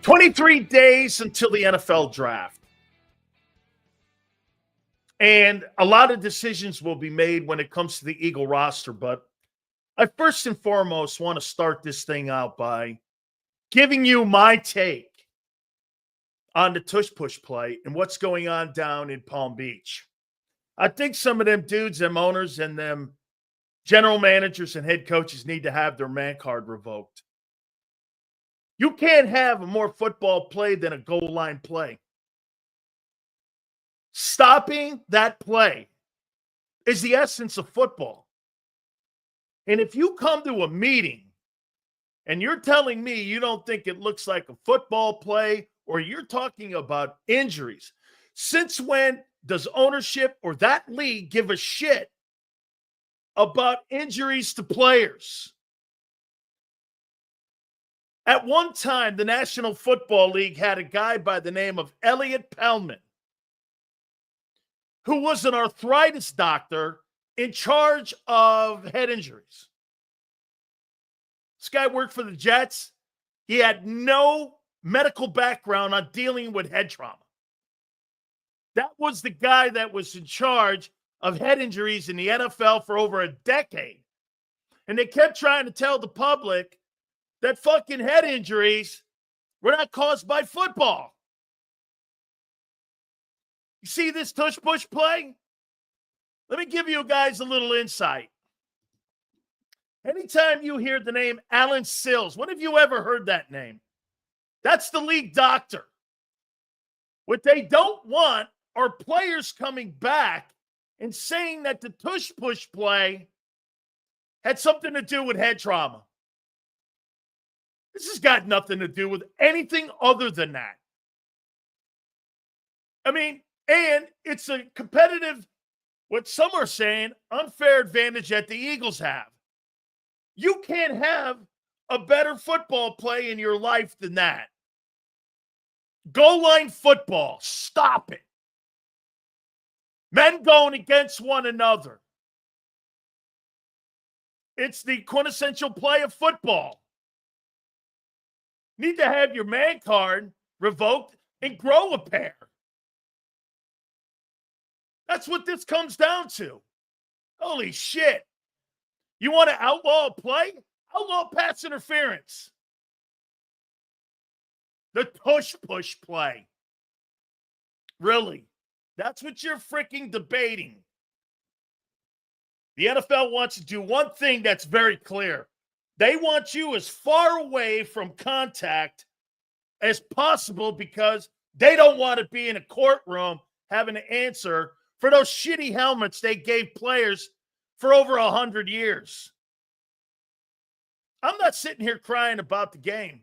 23 days until the NFL draft. And a lot of decisions will be made when it comes to the Eagle roster. But I first and foremost want to start this thing out by giving you my take on the Tush Push play and what's going on down in Palm Beach. I think some of them dudes, them owners, and them general managers and head coaches need to have their man card revoked. You can't have a more football play than a goal line play. Stopping that play is the essence of football. And if you come to a meeting and you're telling me you don't think it looks like a football play, or you're talking about injuries, since when does ownership or that league give a shit about injuries to players? At one time, the National Football League had a guy by the name of Elliot Pellman, who was an arthritis doctor in charge of head injuries. This guy worked for the Jets. He had no medical background on dealing with head trauma. That was the guy that was in charge of head injuries in the NFL for over a decade. And they kept trying to tell the public that fucking head injuries were not caused by football. You see this Tush Push play? Let me give you guys a little insight. Anytime you hear the name Alan Sills, when have you ever heard that name? That's the league doctor. What they don't want are players coming back and saying that the Tush Push play had something to do with head trauma. This has got nothing to do with anything other than that. I mean, and it's a competitive, what some are saying, unfair advantage that the Eagles have. You can't have a better football play in your life than that. Goal line football. Stop it. Men going against one another. It's the quintessential play of football. Need to have your man card revoked and grow a pair. That's what this comes down to. Holy shit. You want to outlaw a play? Outlaw pass interference. The Tush Push play. Really? That's what you're freaking debating. The NFL wants to do one thing that's very clear. They want you as far away from contact as possible because they don't want to be in a courtroom having to answer for those shitty helmets they gave players for over 100 years. I'm not sitting here crying about the game.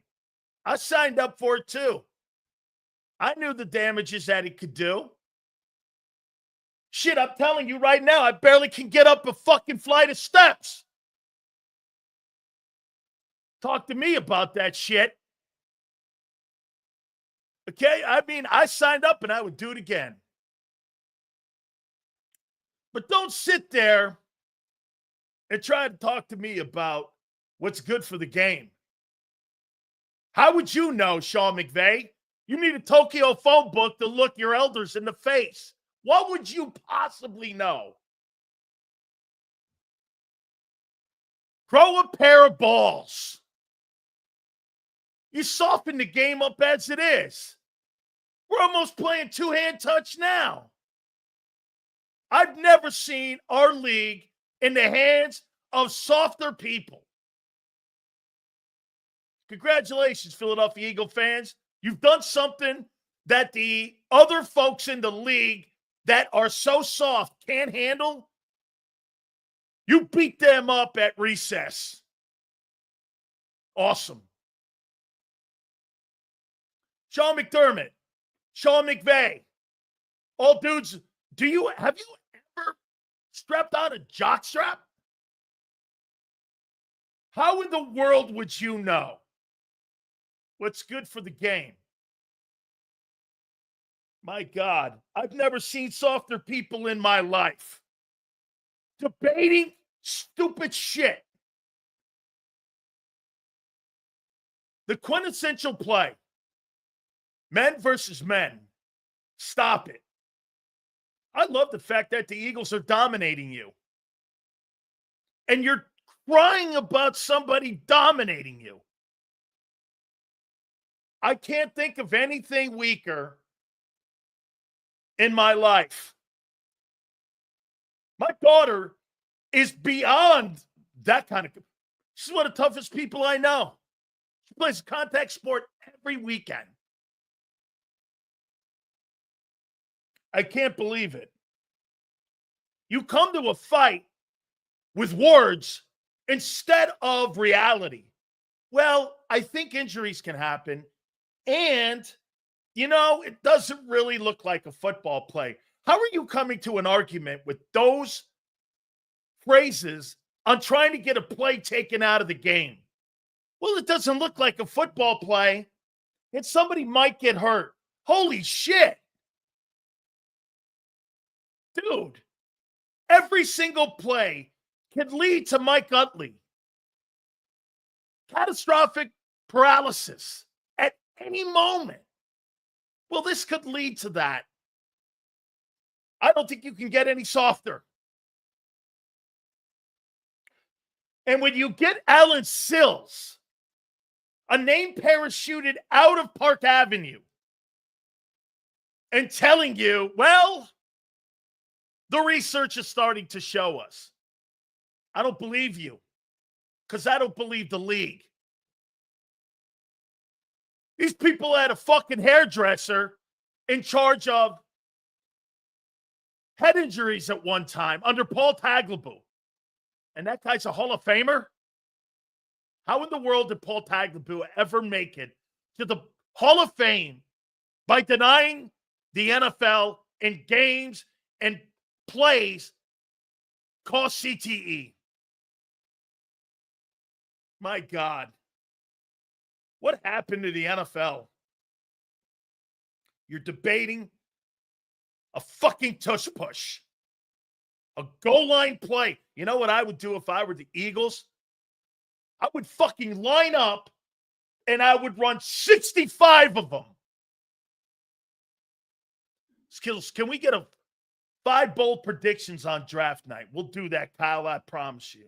I signed up for it too. I knew the damages that it could do. Shit, I'm telling you right now, I barely can get up a fucking flight of steps. Talk to me about that shit. Okay? I mean, I signed up and I would do it again. But don't sit there and try to talk to me about what's good for the game. How would you know, Sean McVay? You need a Tokyo phone book to look your elders in the face. What would you possibly know? Grow a pair of balls. You soften the game up as it is. We're almost playing two-hand touch now. I've never seen our league in the hands of softer people. Congratulations, Philadelphia Eagle fans. You've done something that the other folks in the league that are so soft can't handle. You beat them up at recess. Awesome. Sean McDermott, Sean McVay, all dudes, have you ever strapped on a jockstrap? How in the world would you know what's good for the game? My God, I've never seen softer people in my life. Debating stupid shit. The quintessential play. Men versus men. Stop it. I love the fact that the Eagles are dominating you. And you're crying about somebody dominating you. I can't think of anything weaker in my life. My daughter is beyond that kind of. She's one of the toughest people I know. She plays a contact sport every weekend. I can't believe it. You come to a fight with words instead of reality. Well, I think injuries can happen. And, it doesn't really look like a football play. How are you coming to an argument with those phrases on trying to get a play taken out of the game? Well, it doesn't look like a football play, and somebody might get hurt. Holy shit. Dude, every single play can lead to Mike Utley. Catastrophic paralysis at any moment. Well, this could lead to that. I don't think you can get any softer. And when you get Alan Sills, a name parachuted out of Park Avenue, and telling you, well, the research is starting to show us. I don't believe you, because I don't believe the league. These people had a fucking hairdresser in charge of head injuries at one time under Paul Tagliabue. And that guy's a Hall of Famer? How in the world did Paul Tagliabue ever make it to the Hall of Fame by denying the NFL in games and plays cost CTE? My God. What happened to the NFL? You're debating a fucking tush push. A goal line play. You know what I would do if I were the Eagles? I would fucking line up and I would run 65 of them. Skills, can we get 5 bold predictions on draft night? We'll do that, Kyle, I promise you.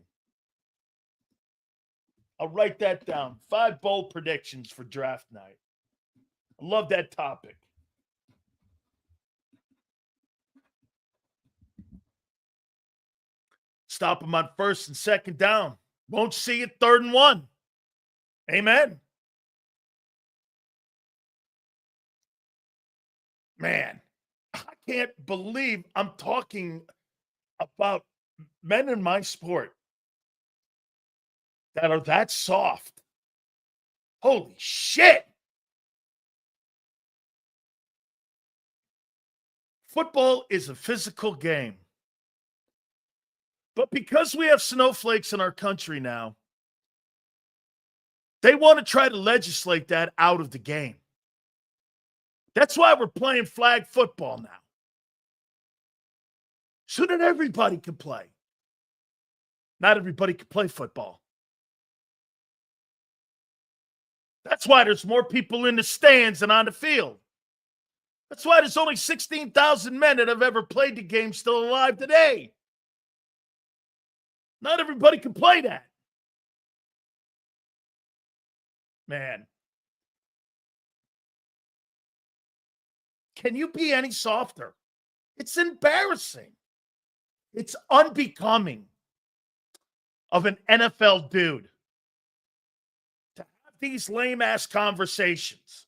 I'll write that down. 5 bold predictions for draft night. I love that topic. Stop them on 1st and 2nd down. Won't see it 3rd and 1. Amen. Man, I can't believe I'm talking about men in my sport that are that soft. Holy shit. Football is a physical game. But because we have snowflakes in our country now, they want to try to legislate that out of the game. That's why we're playing flag football now. So that everybody can play. Not everybody can play football. That's why there's more people in the stands than on the field. That's why there's only 16,000 men that have ever played the game still alive today. Not everybody can play that. Man. Can you be any softer? It's embarrassing. It's unbecoming of an NFL dude to have these lame-ass conversations.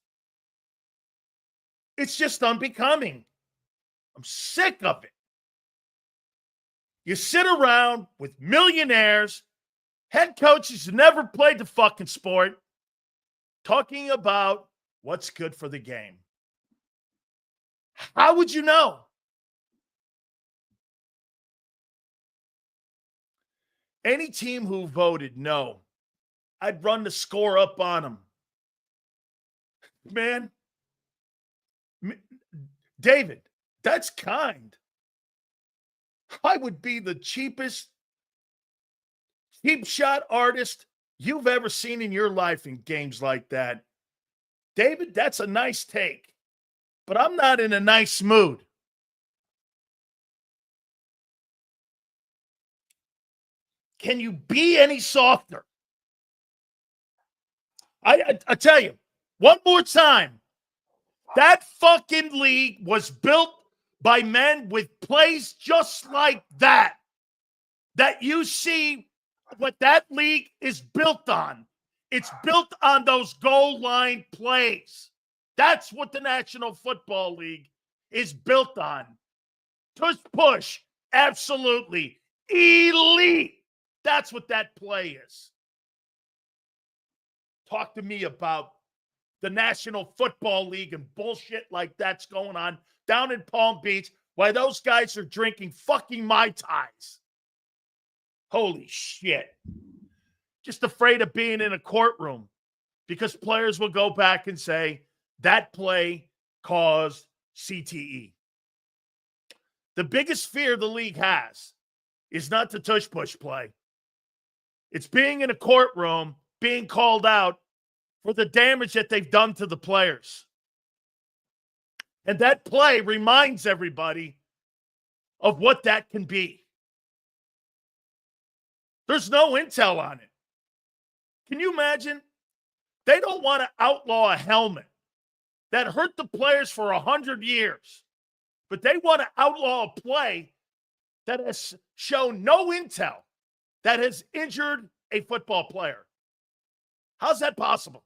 It's just unbecoming. I'm sick of it. You sit around with millionaires, head coaches who never played the fucking sport, talking about what's good for the game. How would you know? Any team who voted no, I'd run the score up on them. Man, David, that's kind. I would be the cheapest cheap shot artist you've ever seen in your life in games like that. David, that's a nice take, but I'm not in a nice mood. Can you be any softer? I tell you, one more time, that fucking league was built by men with plays just like that. That you see what that league is built on. It's built on those goal line plays. That's what the National Football League is built on. Tush push, absolutely. Elite. That's what that play is. Talk to me about the National Football League and bullshit like that's going on down in Palm Beach while those guys are drinking fucking Mai Tais. Holy shit. Just afraid of being in a courtroom because players will go back and say that play caused CTE. The biggest fear the league has is not the tush push play. It's being in a courtroom, being called out for the damage that they've done to the players. And that play reminds everybody of what that can be. There's no intel on it. Can you imagine? They don't want to outlaw a helmet that hurt the players for 100 years, but they want to outlaw a play that has shown no intel that has injured a football player. How's that possible?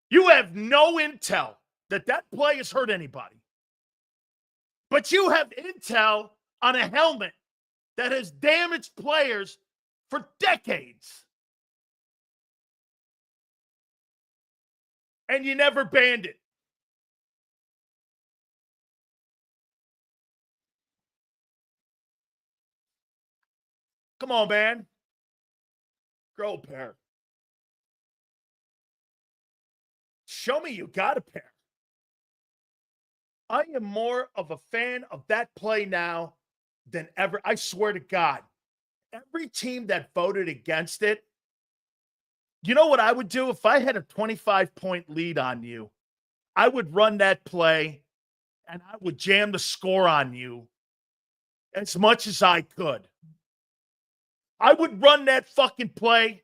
You have no intel that that play has hurt anybody, but you have intel on a helmet that has damaged players for decades. And you never banned it. Come on, man. Grow a pair. Show me you got a pair. I am more of a fan of that play now than ever. I swear to God, every team that voted against it, you know what I would do if I had a 25-point lead on you? I would run that play and I would jam the score on you as much as I could. I would run that fucking play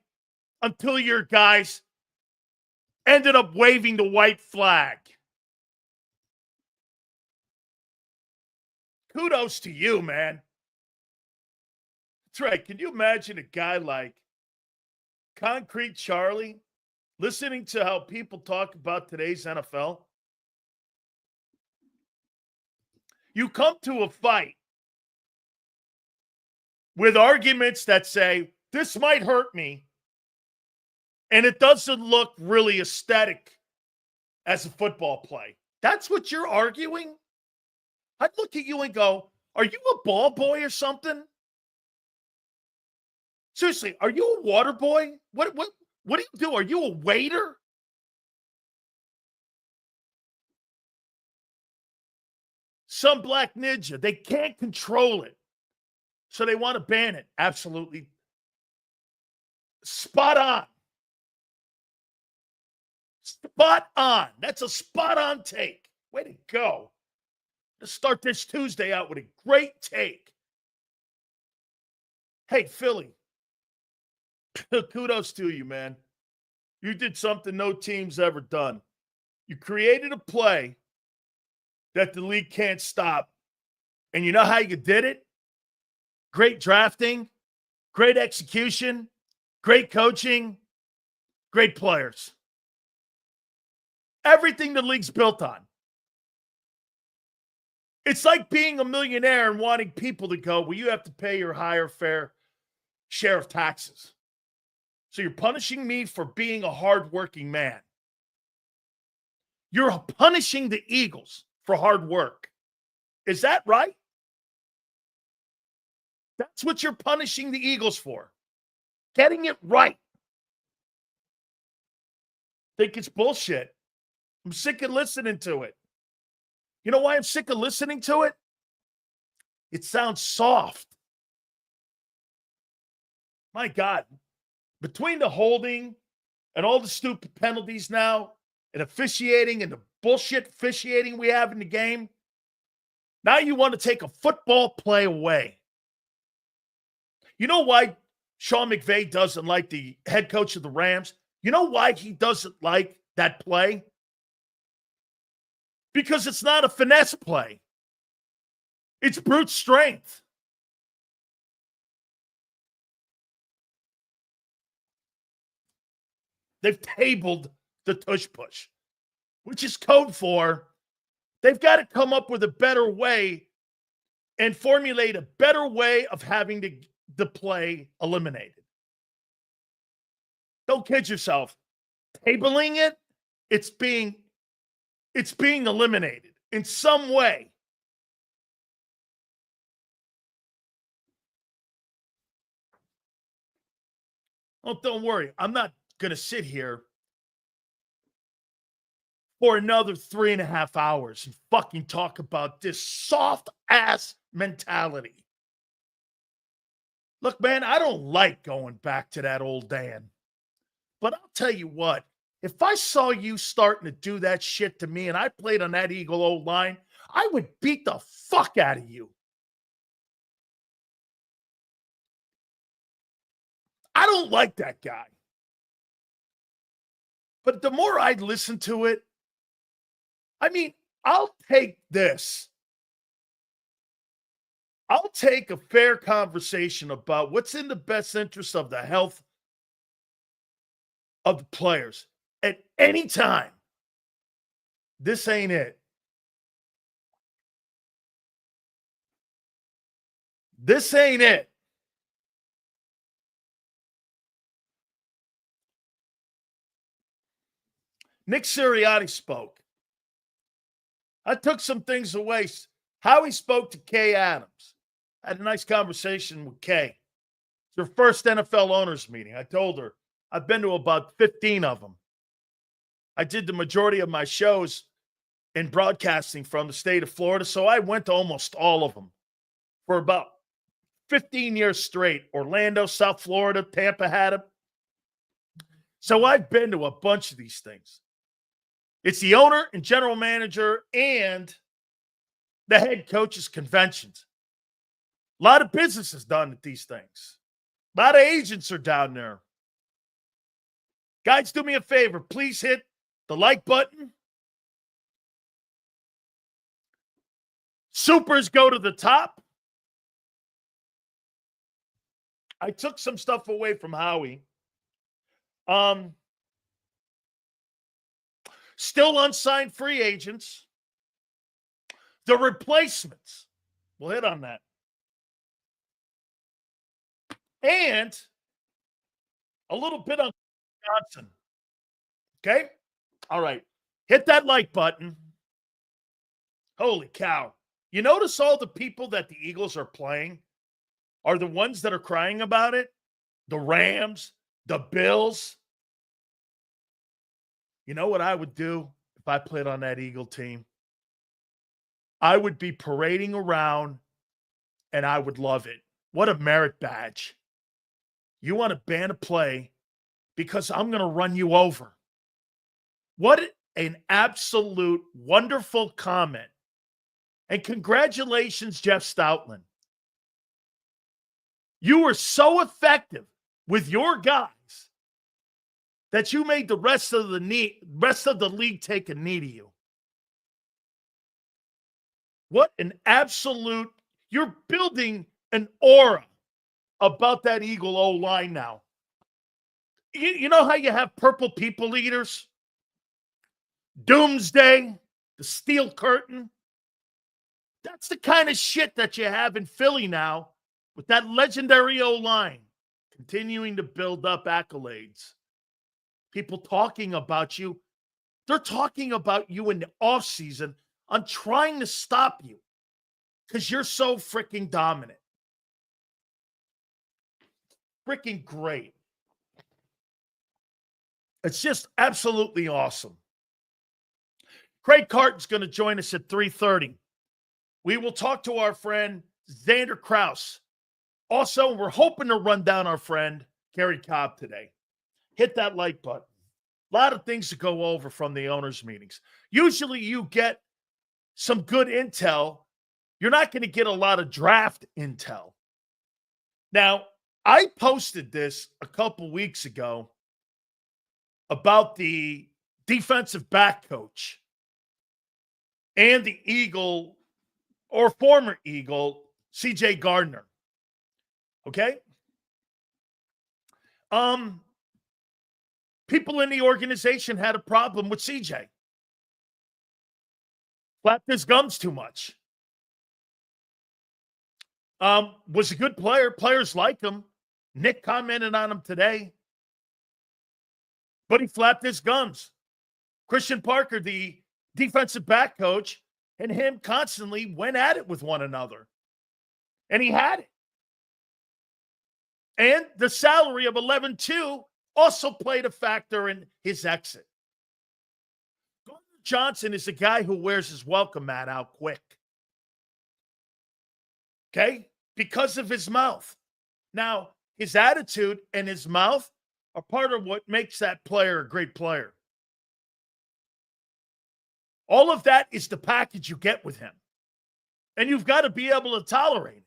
until your guys ended up waving the white flag. Kudos to you, man. That's right. Can you imagine a guy like Concrete Charlie listening to how people talk about today's NFL? You come to a fight with arguments that say, this might hurt me, and it doesn't look really aesthetic as a football play. That's what you're arguing? I'd look at you and go, are you a ball boy or something? Seriously, are you a water boy? What do you do? Are you a waiter? Some black ninja, they can't control it. So they want to ban it. Absolutely. Spot on. Spot on. That's a spot on take. Way to go. Let's start this Tuesday out with a great take. Hey, Philly. Kudos to you, man. You did something no team's ever done. You created a play that the league can't stop. And you know how you did it? Great drafting, great execution, great coaching, great players. Everything the league's built on. It's like being a millionaire and wanting people to go, well, you have to pay your higher fair share of taxes. So you're punishing me for being a hardworking man. You're punishing the Eagles for hard work. Is that right? That's what you're punishing the Eagles for. Getting it right. Think it's bullshit. I'm sick of listening to it. You know why I'm sick of listening to it? It sounds soft. My God. Between the holding and all the stupid penalties now and officiating and the bullshit officiating we have in the game, now you want to take a football play away. You know why Sean McVay doesn't like the head coach of the Rams? You know why he doesn't like that play? Because it's not a finesse play. It's brute strength. They've tabled the Tush Push, which is code for they've got to come up with a better way and formulate a better way of having the play eliminated. Don't kid yourself. Tabling it, it's being eliminated in some way. Oh, don't worry. I'm not going to sit here for another 3.5 hours and fucking talk about this soft ass mentality. Look, man, I don't like going back to that old Dan. But I'll tell you what, if I saw you starting to do that shit to me and I played on that Eagle O-line, I would beat the fuck out of you. I don't like that guy. But the more I listen to it, I mean, I'll take this. I'll take a fair conversation about what's in the best interest of the health of the players at any time. This ain't it. This ain't it. Nick Sirianni spoke. I took some things away. How he spoke to Kay Adams. I had a nice conversation with Kay. It's her first NFL owners meeting. I told her I've been to about 15 of them. I did the majority of my shows in broadcasting from the state of Florida, so I went to almost all of them for about 15 years straight. Orlando, South Florida, Tampa had them. So I've been to a bunch of these things. It's the owner and general manager and the head coach's conventions. A lot of business is done at these things. A lot of agents are down there. Guys, do me a favor. Please hit the like button. Supers go to the top. I took some stuff away from Howie. Still unsigned free agents. The replacements. We'll hit on that. And a little bit on Johnson. Okay? All right. Hit that like button. Holy cow. You notice all the people that the Eagles are playing are the ones that are crying about it? The Rams, the Bills. You know what I would do if I played on that Eagle team? I would be parading around and I would love it. What a merit badge. You want to ban a play because I'm going to run you over. What an absolute wonderful comment. And congratulations, Jeff Stoutland. You were so effective with your guys that you made the rest of the league take a knee to you. What an absolute, you're building an aura about that Eagle O-line now. You know how you have purple people eaters? Doomsday, the steel curtain. That's the kind of shit that you have in Philly now with that legendary O-line continuing to build up accolades. People talking about you. They're talking about you in the offseason on trying to stop you because you're so freaking dominant. Freaking great. It's just absolutely awesome. Craig Carton's going to join us at 3:30. We will talk to our friend Xander Kraus. Also, we're hoping to run down our friend Gary Cobb today. Hit that like button. A lot of things to go over from the owners' meetings. Usually you get some good intel. You're not going to get a lot of draft intel. Now, I posted this a couple weeks ago about the defensive back coach and the Eagle or former Eagle, CJ Gardner. Okay? People in the organization had a problem with CJ. Flapped his gums too much. Was a good player. Players like him. Nick commented on him today. But he flapped his gums. Christian Parker, the defensive back coach, and him constantly went at it with one another. And he had it. And the salary of 11-2 also played a factor in his exit. Gardner Johnson is a guy who wears his welcome mat out quick. Okay? Because of his mouth. Now, his attitude and his mouth are part of what makes that player a great player. All of that is the package you get with him. And you've got to be able to tolerate it.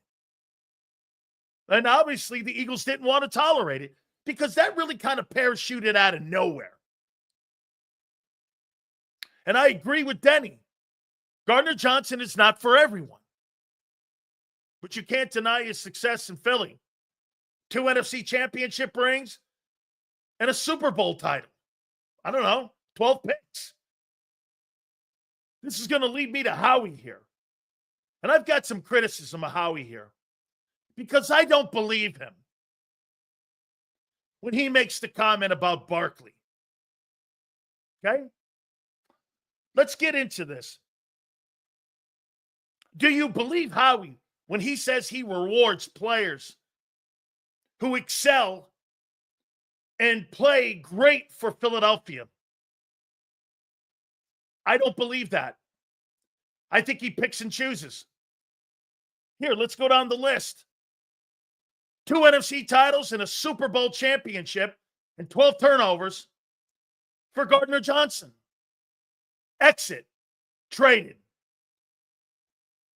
And obviously, the Eagles didn't want to tolerate it because that really kind of parachuted out of nowhere. And I agree with Denny. Gardner Johnson is not for everyone. But you can't deny his success in Philly. 2 NFC championship rings and a Super Bowl title. I don't know, 12 picks. This is going to lead me to Howie here. And I've got some criticism of Howie here because I don't believe him when he makes the comment about Barkley. Okay? Let's get into this. Do you believe Howie when he says he rewards players who excel and play great for Philadelphia? I don't believe that. I think he picks and chooses. Here, let's go down the list. 2 NFC titles and a Super Bowl championship and 12 turnovers for Gardner Johnson. Exit. Traded.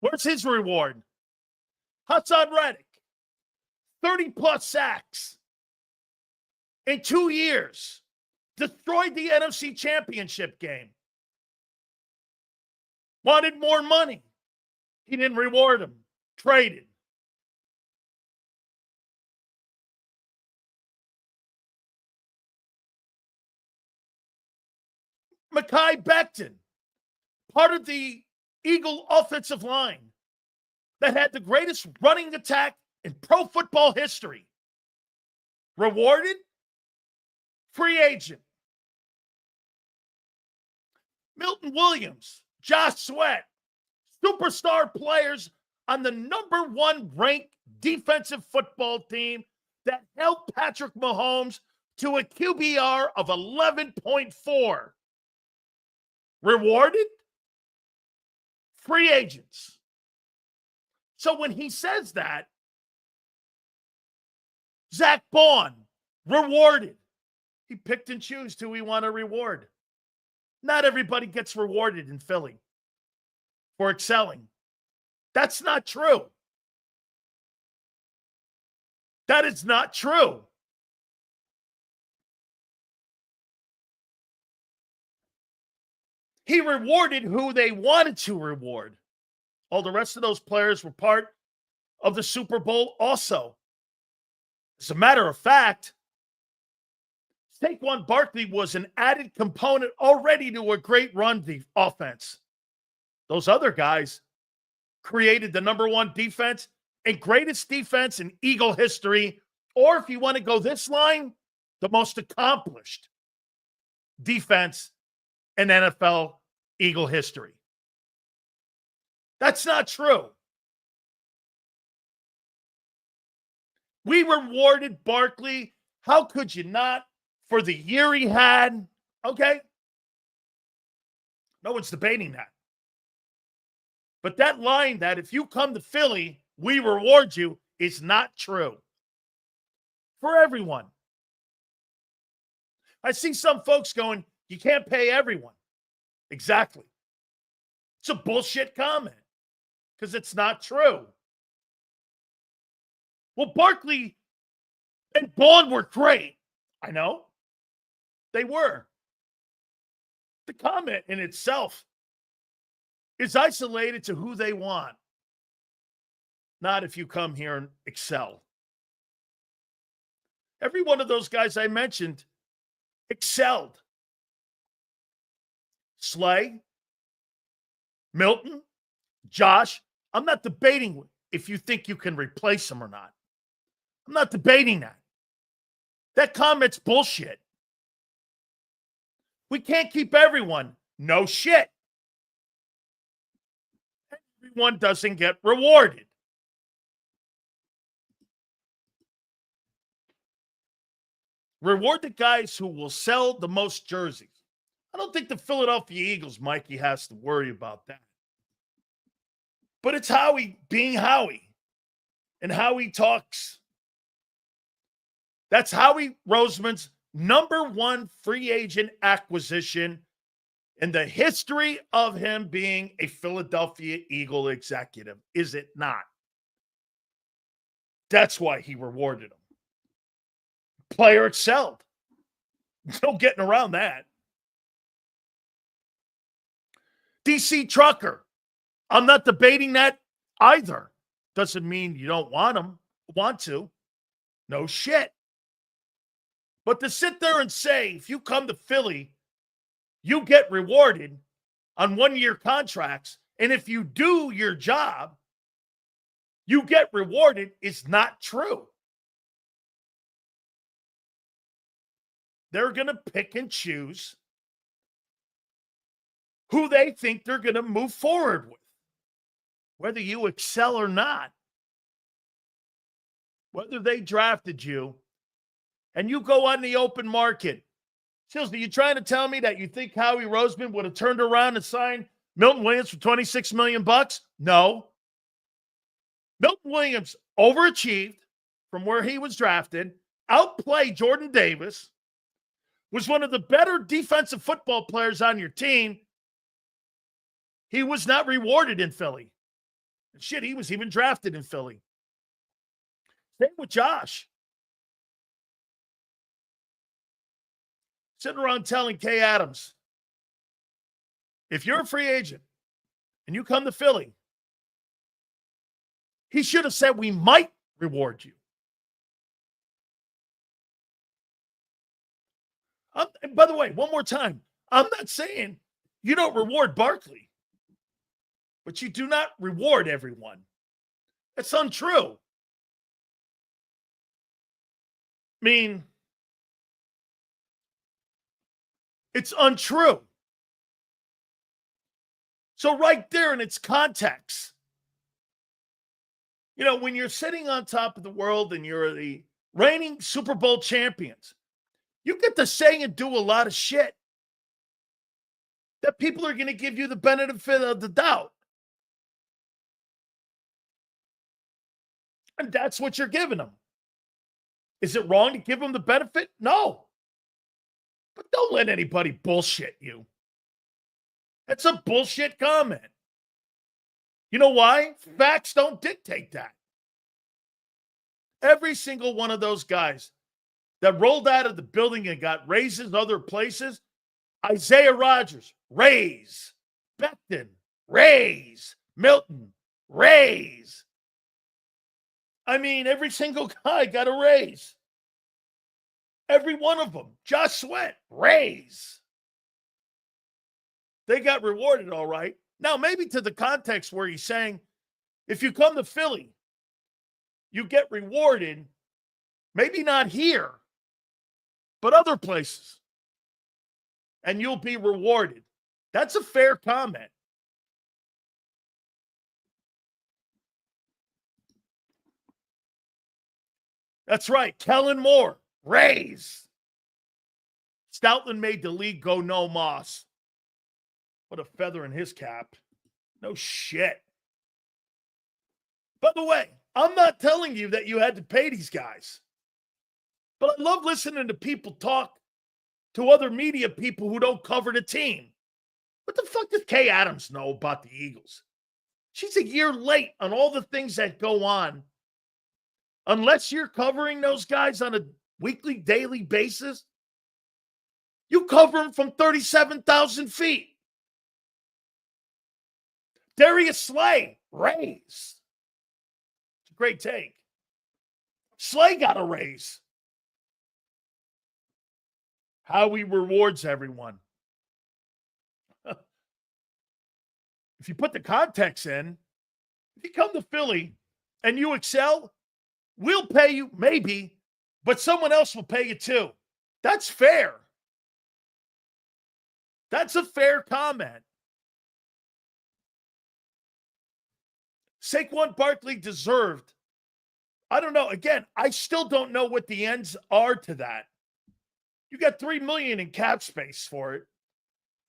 Where's his reward? Hassan Reddick. 30-plus sacks in 2 years. Destroyed the NFC championship game. Wanted more money. He didn't reward him. Traded. Mekhi Becton, part of the Eagle offensive line that had the greatest running attack in pro football history. Rewarded? Free agent. Milton Williams, Josh Sweat, superstar players on the number 1 ranked defensive football team that held Patrick Mahomes to a QBR of 11.4. Rewarded? Free agents. So when he says that, Zach Bond, rewarded. He picked and chose who he want to reward. Not everybody gets rewarded in Philly for excelling. That's not true. That is not true. He rewarded who they wanted to reward. All the rest of those players were part of the Super Bowl also. As a matter of fact, Saquon Barkley was an added component already to a great run offense. Those other guys created the number 1 defense and greatest defense in Eagle history, or if you want to go this line, the most accomplished defense in NFL Eagle history. That's not true. We rewarded Barkley. How could you not? For the year he had. Okay? No one's debating that. But that line that if you come to Philly, we reward you is not true. For everyone. I see some folks going, you can't pay everyone. Exactly. It's a bullshit comment because it's not true. Well, Barkley and Bond were great. I know. They were. The comment in itself is isolated to who they want, not if you come here and excel. Every one of those guys I mentioned excelled. Slay, Milton, Josh. I'm not debating if you think you can replace them or not. I'm not debating that. That comment's bullshit. We can't keep everyone. No shit. Everyone doesn't get rewarded. Reward the guys who will sell the most jerseys. I don't think the Philadelphia Eagles, Mikey, has to worry about that. But it's Howie being Howie and how he talks. That's Howie Roseman's number one free agent acquisition in the history of him being a Philadelphia Eagle executive, is it not? That's why he rewarded him. Player excelled. No getting around that. DC Trucker. I'm not debating that either. Doesn't mean you don't want to. No shit. But to sit there and say, if you come to Philly, you get rewarded on 1-year contracts, and if you do your job, you get rewarded is not true. They're going to pick and choose who they think they're going to move forward with, whether you excel or not, whether they drafted you and you go on the open market. Seriously, you trying to tell me that you think Howie Roseman would have turned around and signed Milton Williams for $26 million? No. Milton Williams overachieved from where he was drafted, outplayed Jordan Davis, was one of the better defensive football players on your team. He was not rewarded in Philly. Shit, he was even drafted in Philly. Same with Josh. Sitting around telling Kay Adams, if you're a free agent and you come to Philly, he should have said we might reward you. And by the way, one more time, I'm not saying you don't reward Barkley, but you do not reward everyone. That's untrue. I mean, it's untrue. So right there in its context, you know, when you're sitting on top of the world and you're the reigning Super Bowl champions, you get to say and do a lot of shit that people are going to give you the benefit of the doubt. And that's what you're giving them. Is it wrong to give them the benefit? No. But don't let anybody bullshit you. That's a bullshit comment. You know why? Facts don't dictate that. Every single one of those guys that rolled out of the building and got raises other places, Isaiah Rodgers, raise. Becton, raise. Milton, raise. I mean, every single guy got a raise. Every one of them. Josh Sweat, raise. They got rewarded, all right. Now, maybe to the context where he's saying, if you come to Philly, you get rewarded, maybe not here, but other places, and you'll be rewarded. That's a fair comment. That's right. Kellen Moore, raise. Stoutland made the league go no moss. What a feather in his cap. No shit. By the way, I'm not telling you that you had to pay these guys. But I love listening to people talk to other media people who don't cover the team. What the fuck does Kay Adams know about the Eagles? She's a year late on all the things that go on. Unless you're covering those guys on a weekly, daily basis, you cover them from 37,000 feet. Darius Slay, raise. It's a great take. Slay got a raise. Howie rewards everyone. If you put the context in, if you come to Philly and you excel, we'll pay you, maybe, but someone else will pay you too. That's fair. That's a fair comment. Saquon Barkley deserved. I don't know. Again, I still don't know what the ends are to that. You got $3 million in cap space for it.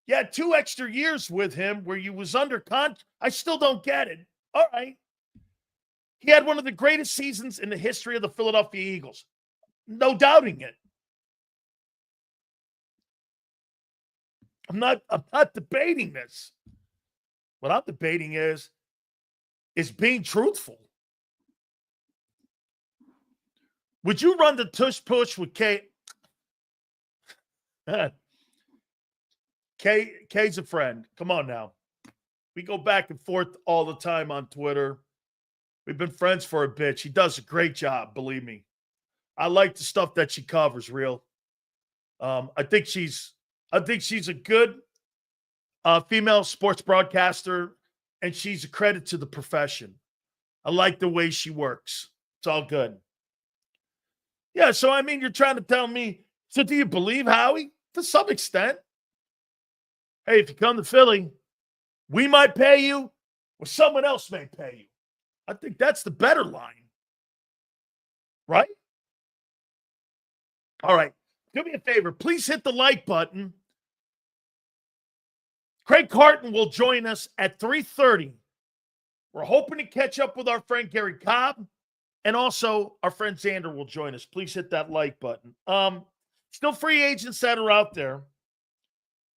You had 2 extra years with him where you was under contract. I still don't get it. All right. He had one of the greatest seasons in the history of the Philadelphia Eagles. No doubting it. I'm not debating this. What I'm debating is being truthful. Would you run the Tush Push with K? K's a friend. Come on now. We go back and forth all the time on Twitter. We've been friends for a bit. She does a great job, believe me. I like the stuff that she covers, real. I think she's a good female sports broadcaster, and she's a credit to the profession. I like the way she works. It's all good. Yeah, so I mean, you're trying to tell me, so do you believe Howie? To some extent. Hey, if you come to Philly, we might pay you, or someone else may pay you. I think that's the better line. Right? All right. Do me a favor. Please hit the like button. Craig Carton will join us at 3:30. We're hoping to catch up with our friend Gary Cobb, and also our friend Xander will join us. Please hit that like button. Still free agents that are out there.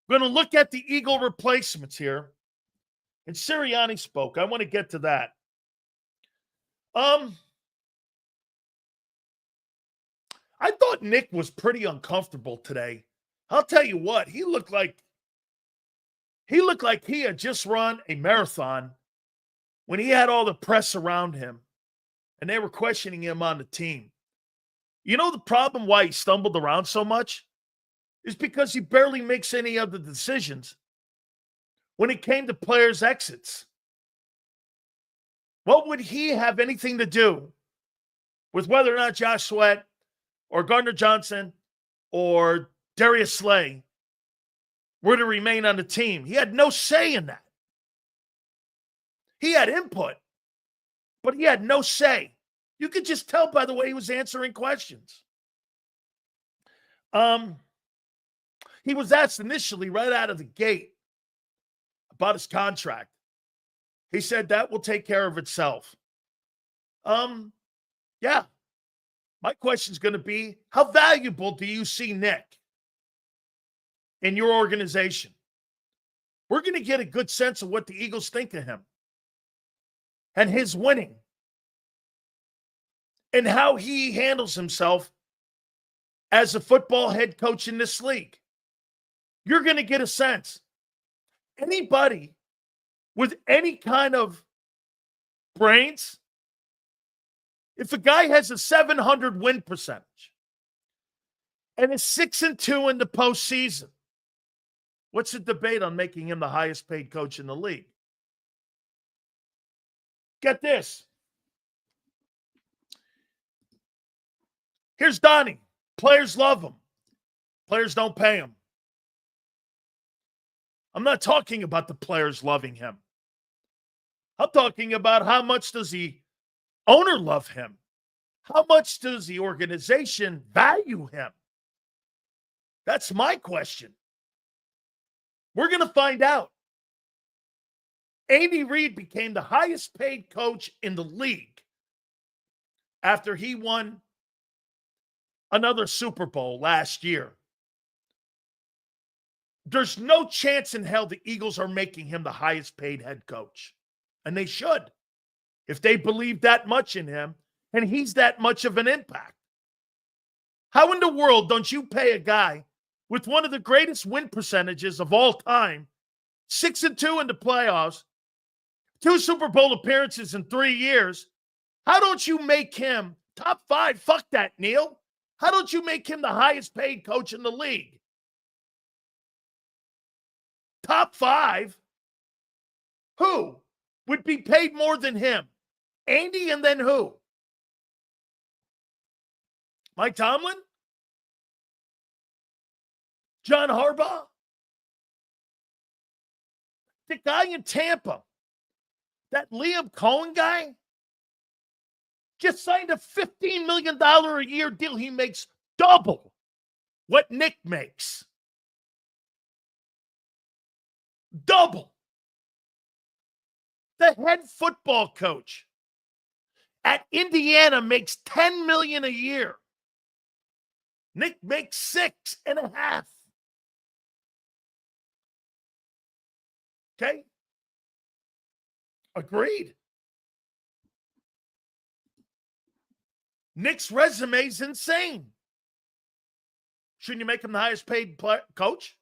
We're going to look at the Eagle replacements here. And Sirianni spoke. I want to get to that. I thought Nick was pretty uncomfortable today. I'll tell you what, he looked like he had just run a marathon when he had all the press around him and they were questioning him on the team. You know the problem why he stumbled around so much is because he barely makes any of the decisions when it came to players' exits. What would he have anything to do with whether or not Josh Sweat or Gardner Johnson or Darius Slay were to remain on the team? He had no say in that. He had input, but he had no say. You could just tell by the way he was answering questions. He was asked initially right out of the gate about his contract. He said that will take care of itself. Yeah. My question is going to be, how valuable do you see Nick in your organization? We're going to get a good sense of what the Eagles think of him and his winning and how he handles himself as a football head coach in this league. You're going to get a sense. Anybody with any kind of brains, if a guy has a 700 win percentage and is 6-2 in the postseason, what's the debate on making him the highest paid coach in the league? Get this. Here's Donnie. Players love him. Players don't pay him. I'm not talking about the players loving him. I'm talking about how much does the owner love him? How much does the organization value him? That's my question. We're going to find out. Andy Reid became the highest paid coach in the league after he won another Super Bowl last year. There's no chance in hell the Eagles are making him the highest paid head coach. And they should, if they believe that much in him and he's that much of an impact. How in the world don't you pay a guy with one of the greatest win percentages of all time, 6-2 in the playoffs, 2 Super Bowl appearances in 3 years? How don't you make him top 5? Fuck that, Neil. How don't you make him the highest paid coach in the league? Top 5? Who would be paid more than him? Andy, and then who? Mike Tomlin? John Harbaugh? The guy in Tampa, that Liam Cohen guy, just signed a $15 million a year deal. He makes double what Nick makes. Double. The head football coach at Indiana makes $10 million a year. Nick makes $6.5. Okay? Agreed. Nick's resume is insane. Shouldn't you make him the highest paid coach?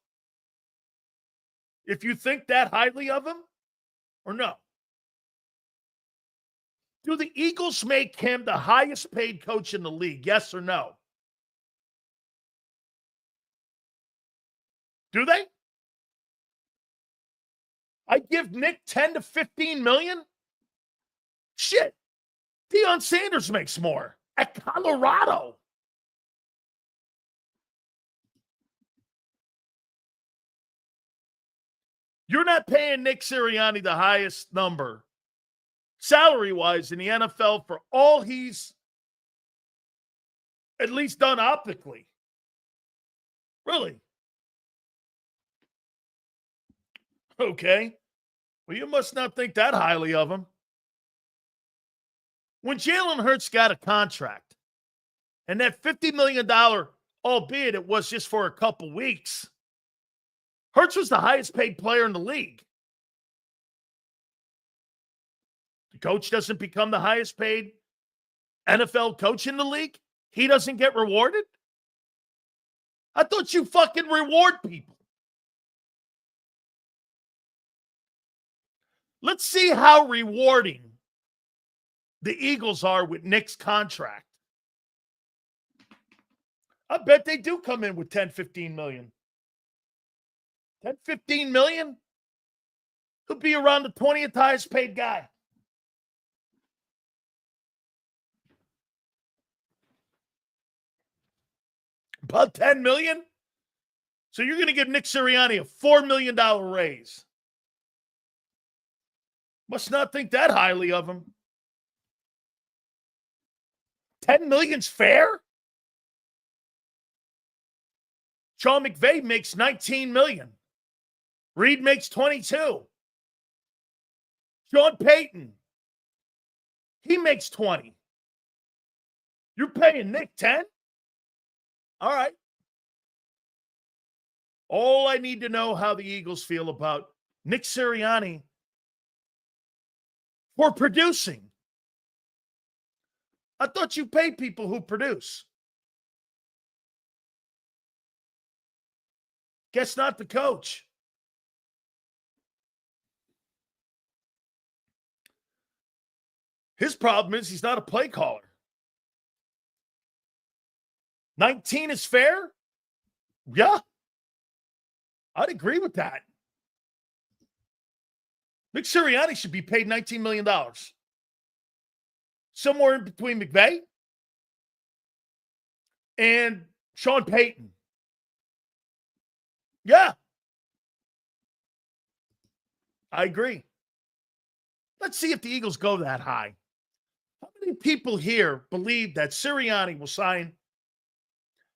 If you think that highly of him, or no? Do the Eagles make him the highest paid coach in the league? Yes or no? Do they? I give Nick 10 to 15 million? Shit. Deion Sanders makes more at Colorado. You're not paying Nick Sirianni the highest number, salary-wise, in the NFL for all he's at least done optically. Really? Okay. Well, you must not think that highly of him. When Jalen Hurts got a contract, and that $50 million, albeit it was just for a couple weeks, Hurts was the highest paid player in the league. The coach doesn't become the highest paid NFL coach in the league? He doesn't get rewarded? I thought you fucking reward people. Let's see how rewarding the Eagles are with Nick's contract. I bet they do come in with 10, 15 million. 10, 15 million? He'll be around the 20th highest paid guy. About 10 million? So you're going to give Nick Sirianni a $4 million raise. Must not think that highly of him. 10 million's fair? Sean McVay makes 19 million. Reed makes 22. Sean Payton, he makes 20. You're paying Nick 10? All right. All I need to know how the Eagles feel about Nick Sirianni for producing. I thought you paid people who produce. Guess not the coach. His problem is he's not a play caller. 19 is fair? Yeah. I'd agree with that. Nick Sirianni should be paid $19 million. Somewhere in between McVay and Sean Payton. Yeah. I agree. Let's see if the Eagles go that high. How many people here believe that Sirianni will sign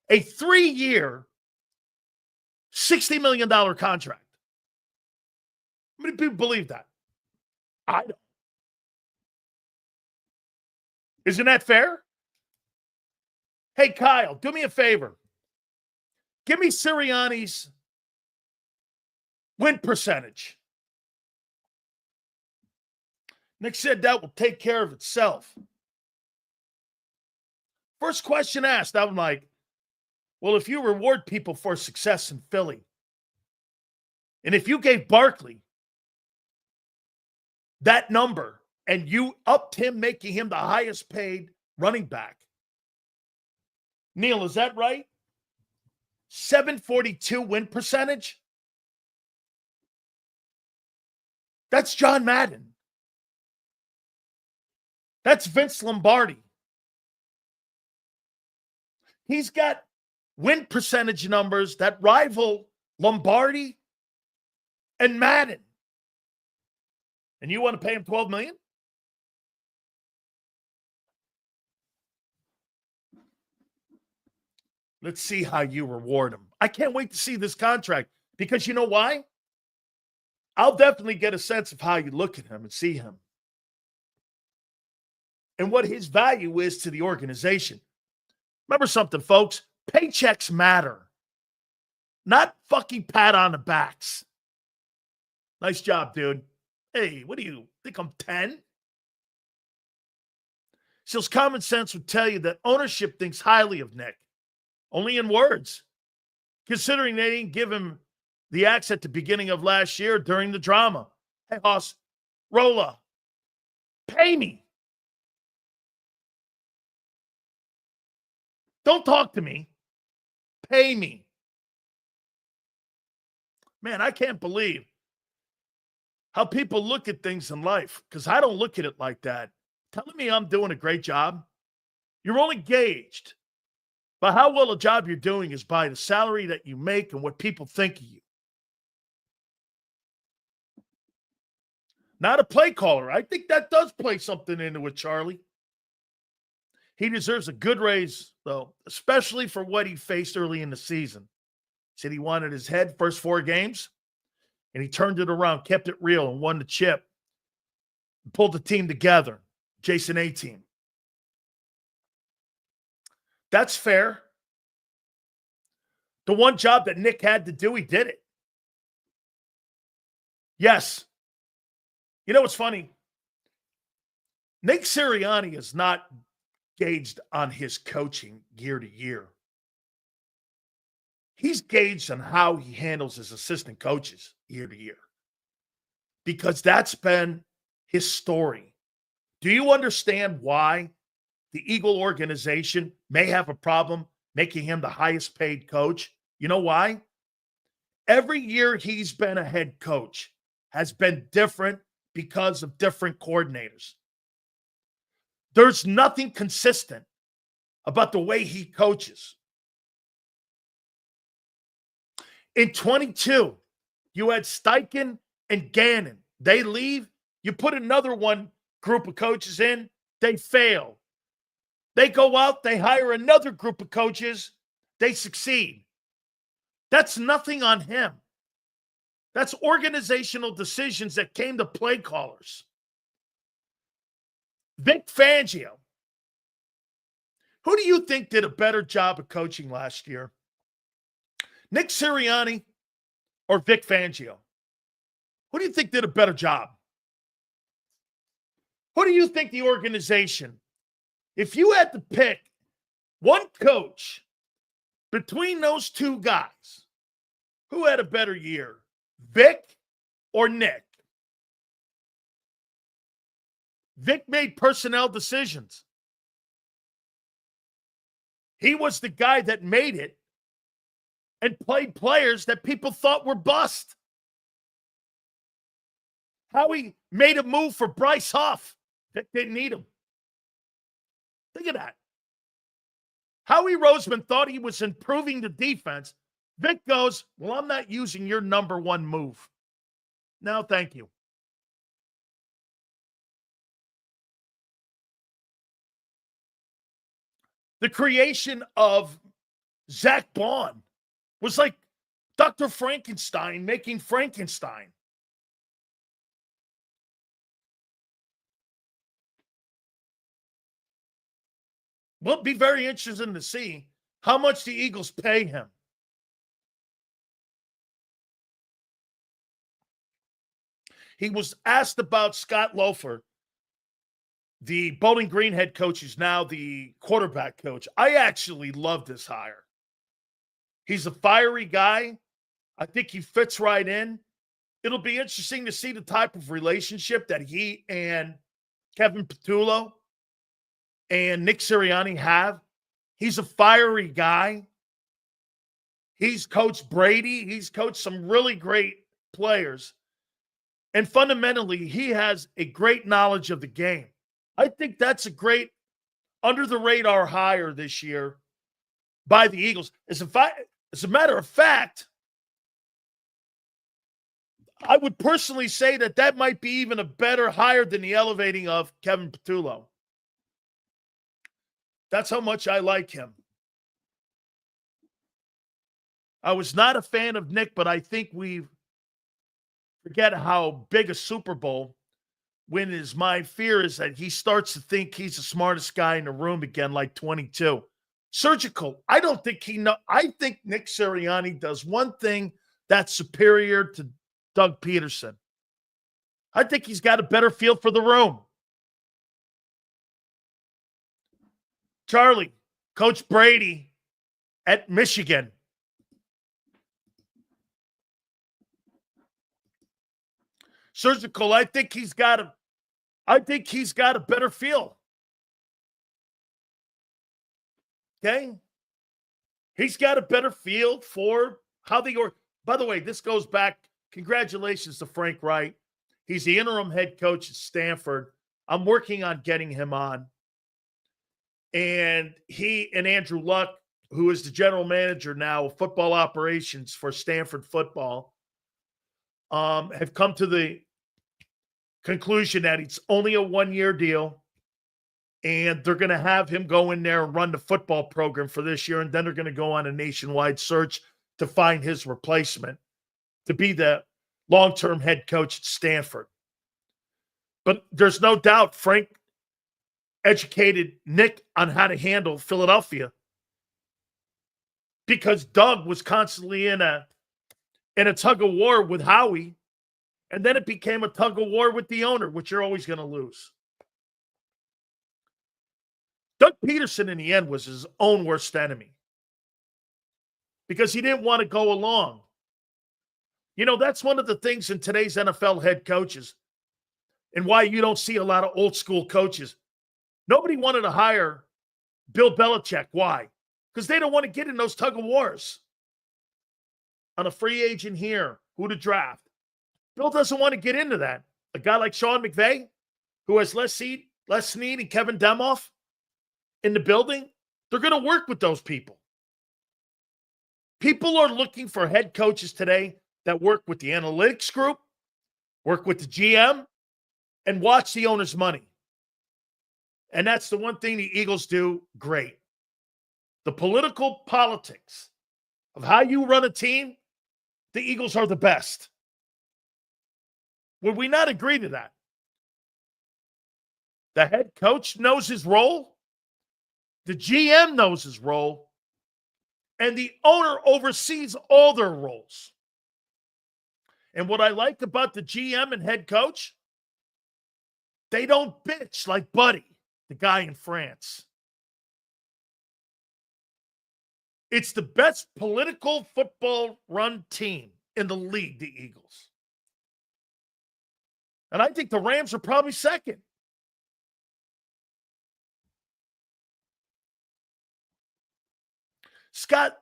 a 3-year, $60 million contract? How many people believe that? I don't. Isn't that fair? Hey, Kyle, do me a favor. Give me Sirianni's Win percentage. Nick said that will take care of itself. First question asked, I'm like, well, if you reward people for success in Philly, and if you gave Barkley that number and you upped him, making him the highest paid running back, Neil, is that right? 742 win percentage? That's John Madden. That's Vince Lombardi. He's got win percentage numbers that rival Lombardi and Madden. And you want to pay him $12 million? Let's see how you reward him. I can't wait to see this contract because you know why? I'll definitely get a sense of how you look at him and see him and what his value is to the organization. Remember something, folks. Paychecks matter, not fucking pat on the backs. Nice job, dude. Hey, what do you think I'm 10? So common sense would tell you that ownership thinks highly of Nick, only in words, considering they didn't give him the axe at the beginning of last year during the drama. Hey, Hoss, Rolla, pay me. Don't talk to me. Pay me. Man, I can't believe how people look at things in life, because I don't look at it like that. Telling me I'm doing a great job? You're only gauged by how well a job you're doing is by the salary that you make and what people think of you. Not a play caller. I think that does play something into it, Charlie. He deserves a good raise, though, especially for what he faced early in the season. Said he wanted his head first 4 games, and he turned it around, kept it real, and won the chip. Pulled the team together. Jason A-team. That's fair. The one job that Nick had to do, he did it. Yes. You know what's funny? Nick Sirianni is not gauged on his coaching year to year. He's gauged on how he handles his assistant coaches year to year, because that's been his story. Do you understand why the Eagle organization may have a problem making him the highest paid coach? You know why? Every year he's been a head coach has been different because of different coordinators. There's nothing consistent about the way he coaches. In 22, you had Steichen and Gannon. They leave. You put another one group of coaches in. They fail. They go out. They hire another group of coaches. They succeed. That's nothing on him. That's organizational decisions that came to play callers. Vic Fangio. Who do you think did a better job of coaching last year? Nick Sirianni or Vic Fangio? Who do you think did a better job? Who do you think the organization, if you had to pick one coach between those two guys, who had a better year, Vic or Nick? Vic made personnel decisions. He was the guy that made it and played players that people thought were bust. Howie made a move for Bryce Huff. Vic didn't need him. Think of that. Howie Roseman thought he was improving the defense. Vic goes, well, I'm not using your number one move. No, thank you. The creation of Zach Bond was like Dr. Frankenstein making Frankenstein. Well, it'll be very interesting to see how much the Eagles pay him. He was asked about Scott Loeffler, the Bowling Green head coach, who's now the quarterback coach. I actually love this hire. He's a fiery guy. I think he fits right in. It'll be interesting to see the type of relationship that he and Kevin Petullo and Nick Sirianni have. He's a fiery guy. He's coached Brady. He's coached some really great players. And fundamentally, he has a great knowledge of the game. I think that's a great under-the-radar hire this year by the Eagles. As a matter of fact, I would personally say that might be even a better hire than the elevating of Kevin Petullo. That's how much I like him. I was not a fan of Nick, but I think we forget how big a Super Bowl win is. My fear is that he starts to think he's the smartest guy in the room again, like 22. Surgical. I don't think I think Nick Sirianni does one thing that's superior to Doug Peterson. I think he's got a better feel for the room. Charlie, Coach Brady at Michigan. Surgical, I think he's got a better feel. Okay? He's got a better feel for how they are. By the way, this goes back. Congratulations to Frank Wright. He's the interim head coach at Stanford. I'm working on getting him on. And he and Andrew Luck, who is the general manager now of football operations for Stanford football, have come to the conclusion that it's only a one-year deal, and they're going to have him go in there and run the football program for this year, and then they're going to go on a nationwide search to find his replacement to be the long-term head coach at Stanford. But there's no doubt Frank educated Nick on how to handle Philadelphia, because Doug was constantly in a tug of war with Howie, and then it became a tug of war with the owner, which you're always going to lose. Doug Peterson, in the end, was his own worst enemy because he didn't want to go along. You know, that's one of the things in today's NFL head coaches and why you don't see a lot of old school coaches. Nobody wanted to hire Bill Belichick. Why? Because they don't want to get in those tug of wars on a free agent here, who to draft. Bill doesn't want to get into that. A guy like Sean McVay, who has Les Snead and Kevin Demoff in the building, they're going to work with those people. People are looking for head coaches today that work with the analytics group, work with the GM, and watch the owner's money. And that's the one thing the Eagles do great. The political politics of how you run a team, the Eagles are the best. Would we not agree to that? The head coach knows his role. The GM knows his role. And the owner oversees all their roles. And what I like about the GM and head coach, they don't bitch like Buddy, the guy in France. It's the best political football run team in the league, the Eagles. And I think the Rams are probably second. Scott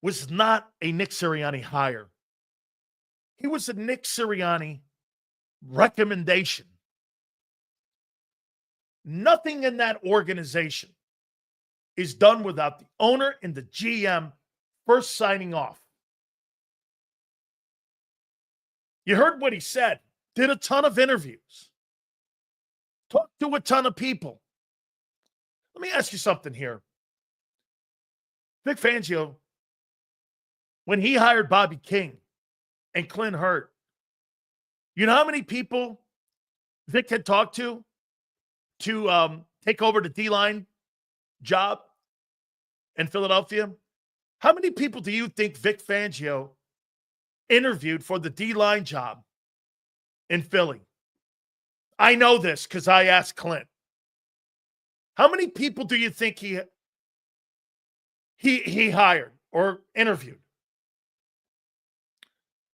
was not a Nick Sirianni hire. He was a Nick Sirianni recommendation. Nothing in that organization is done without the owner and the GM first signing off. You heard what he said. Did a ton of interviews. Talked to a ton of people. Let me ask you something here. Vic Fangio, when he hired Bobby King and Clint Hurt, you know how many people Vic had talked to take over the D-line job in Philadelphia? How many people do you think Vic Fangio interviewed for the D-line job? in Philly. I know this because I asked Clint. How many people do you think he hired or interviewed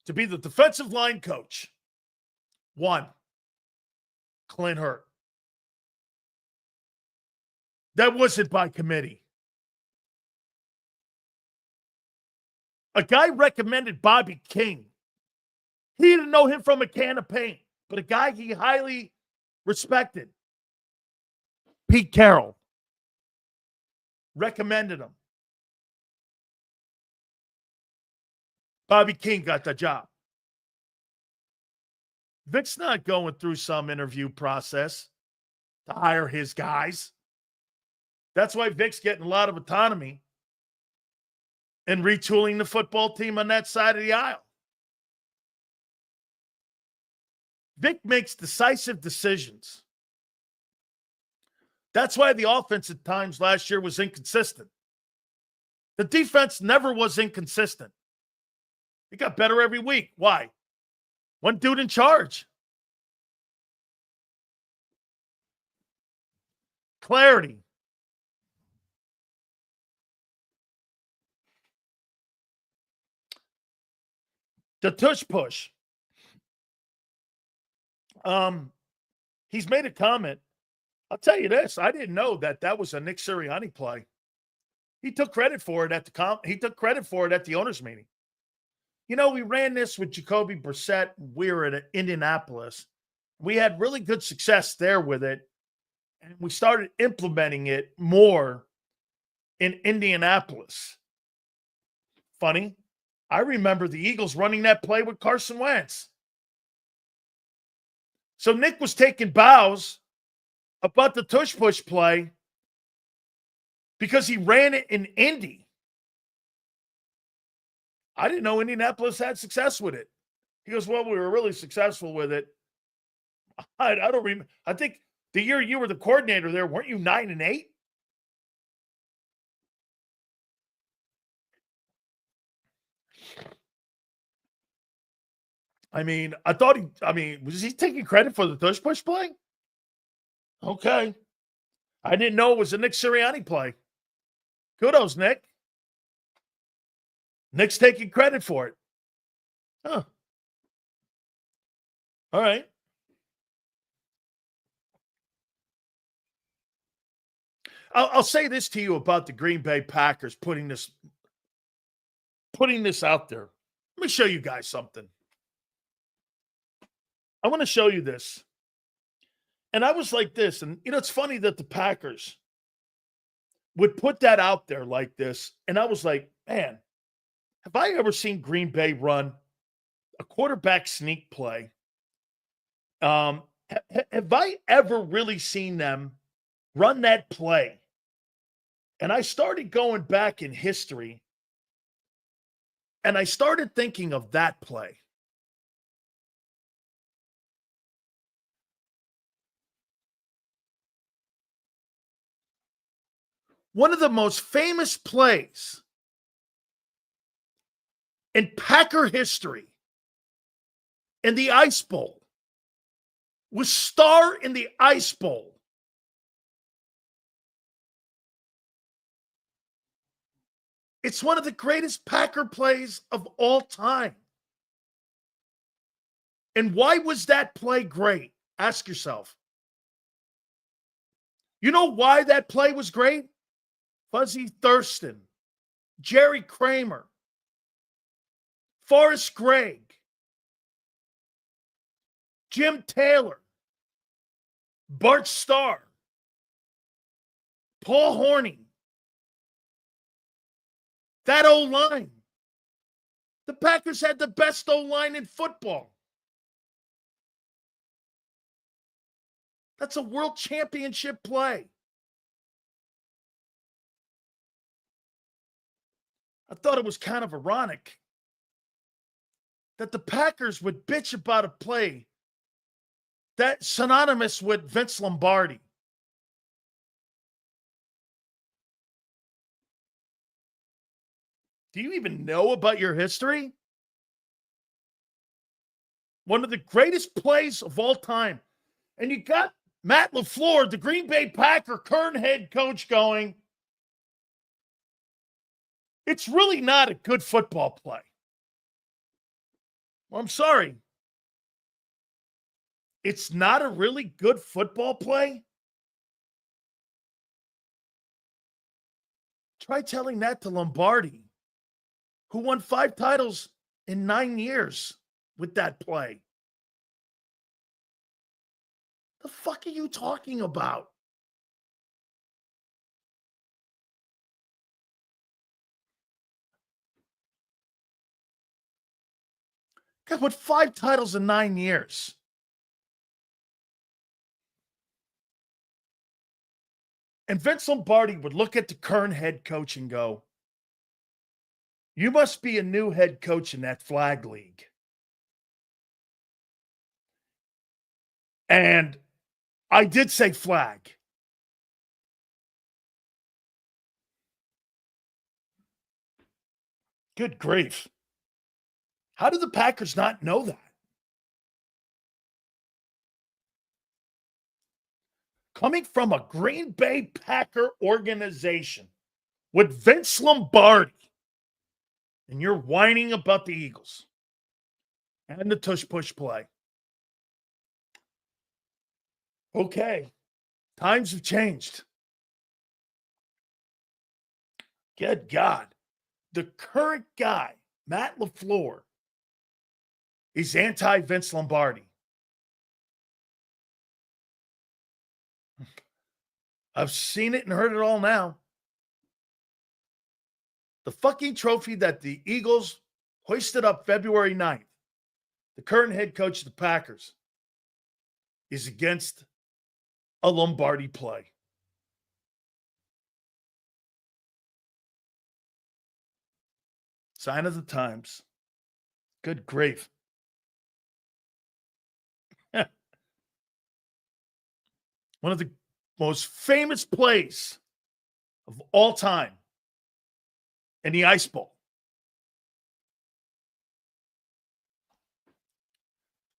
to be the defensive line coach? One, Clint Hurt. That wasn't by committee. A guy recommended Bobby King. He didn't know him from a can of paint, but a guy he highly respected, Pete Carroll, recommended him. Bobby King got the job. Vic's not going through some interview process to hire his guys. That's why Vic's getting a lot of autonomy and retooling the football team on that side of the aisle. Vic makes decisive decisions. That's why the offense at times last year was inconsistent. The defense never was inconsistent. It got better every week. Why? One dude in charge. Clarity. The Tush Push. He's made a comment. I'll tell you this. I didn't know that was a Nick Sirianni play. He took credit for it at the owners' meeting. You know, we ran this with Jacoby Brissett. We were at Indianapolis. We had really good success there with it, and we started implementing it more in Indianapolis. Funny, I remember the Eagles running that play with Carson Wentz. So Nick was taking bows about the Tush Push play because he ran it in Indy. I didn't know Indianapolis had success with it. He goes, well, we were really successful with it. I don't remember. I think the year you were the coordinator there, weren't you 9-8? Was he taking credit for the Tush Push play? Okay. I didn't know it was a Nick Sirianni play. Kudos, Nick. Nick's taking credit for it. Huh. All right. I'll say this to you about the Green Bay Packers putting this out there. Let me show you guys something. I want to show you this. And I was like this, and it's funny that the Packers would put that out there like this, and I was like, man, have I ever seen Green Bay run a quarterback sneak play? Have I ever really seen them run that play? And I started going back in history, and I started thinking of that play. One of the most famous plays in Packer history in the Ice Bowl was Star in the Ice Bowl. It's one of the greatest Packer plays of all time. And why was that play great? Ask yourself. You know why that play was great? Fuzzy Thurston, Jerry Kramer, Forrest Gregg, Jim Taylor, Bart Starr, Paul Hornung. That O-line. The Packers had the best O-line in football. That's a world championship play. I thought it was kind of ironic that the Packers would bitch about a play that's synonymous with Vince Lombardi. Do you even know about your history? One of the greatest plays of all time. And you got Matt LaFleur, the Green Bay Packer current head coach, going, it's really not a good football play. Well, I'm sorry. It's not a really good football play? Try telling that to Lombardi, who won 5 titles in 9 years with that play. The fuck are you talking about? God, what 5 titles in 9 years? And Vince Lombardi would look at the current head coach and go, you must be a new head coach in that flag league. And I did say flag. Good grief. How did the Packers not know that? Coming from a Green Bay Packer organization with Vince Lombardi, and you're whining about the Eagles and the Tush Push play. Okay, times have changed. Good God. The current guy, Matt LaFleur, is anti-Vince Lombardi. I've seen it and heard it all now. The fucking trophy that the Eagles hoisted up February 9th, the current head coach of the Packers, is against a Lombardi play. Sign of the times. Good grief. One of the most famous plays of all time in the Ice Bowl.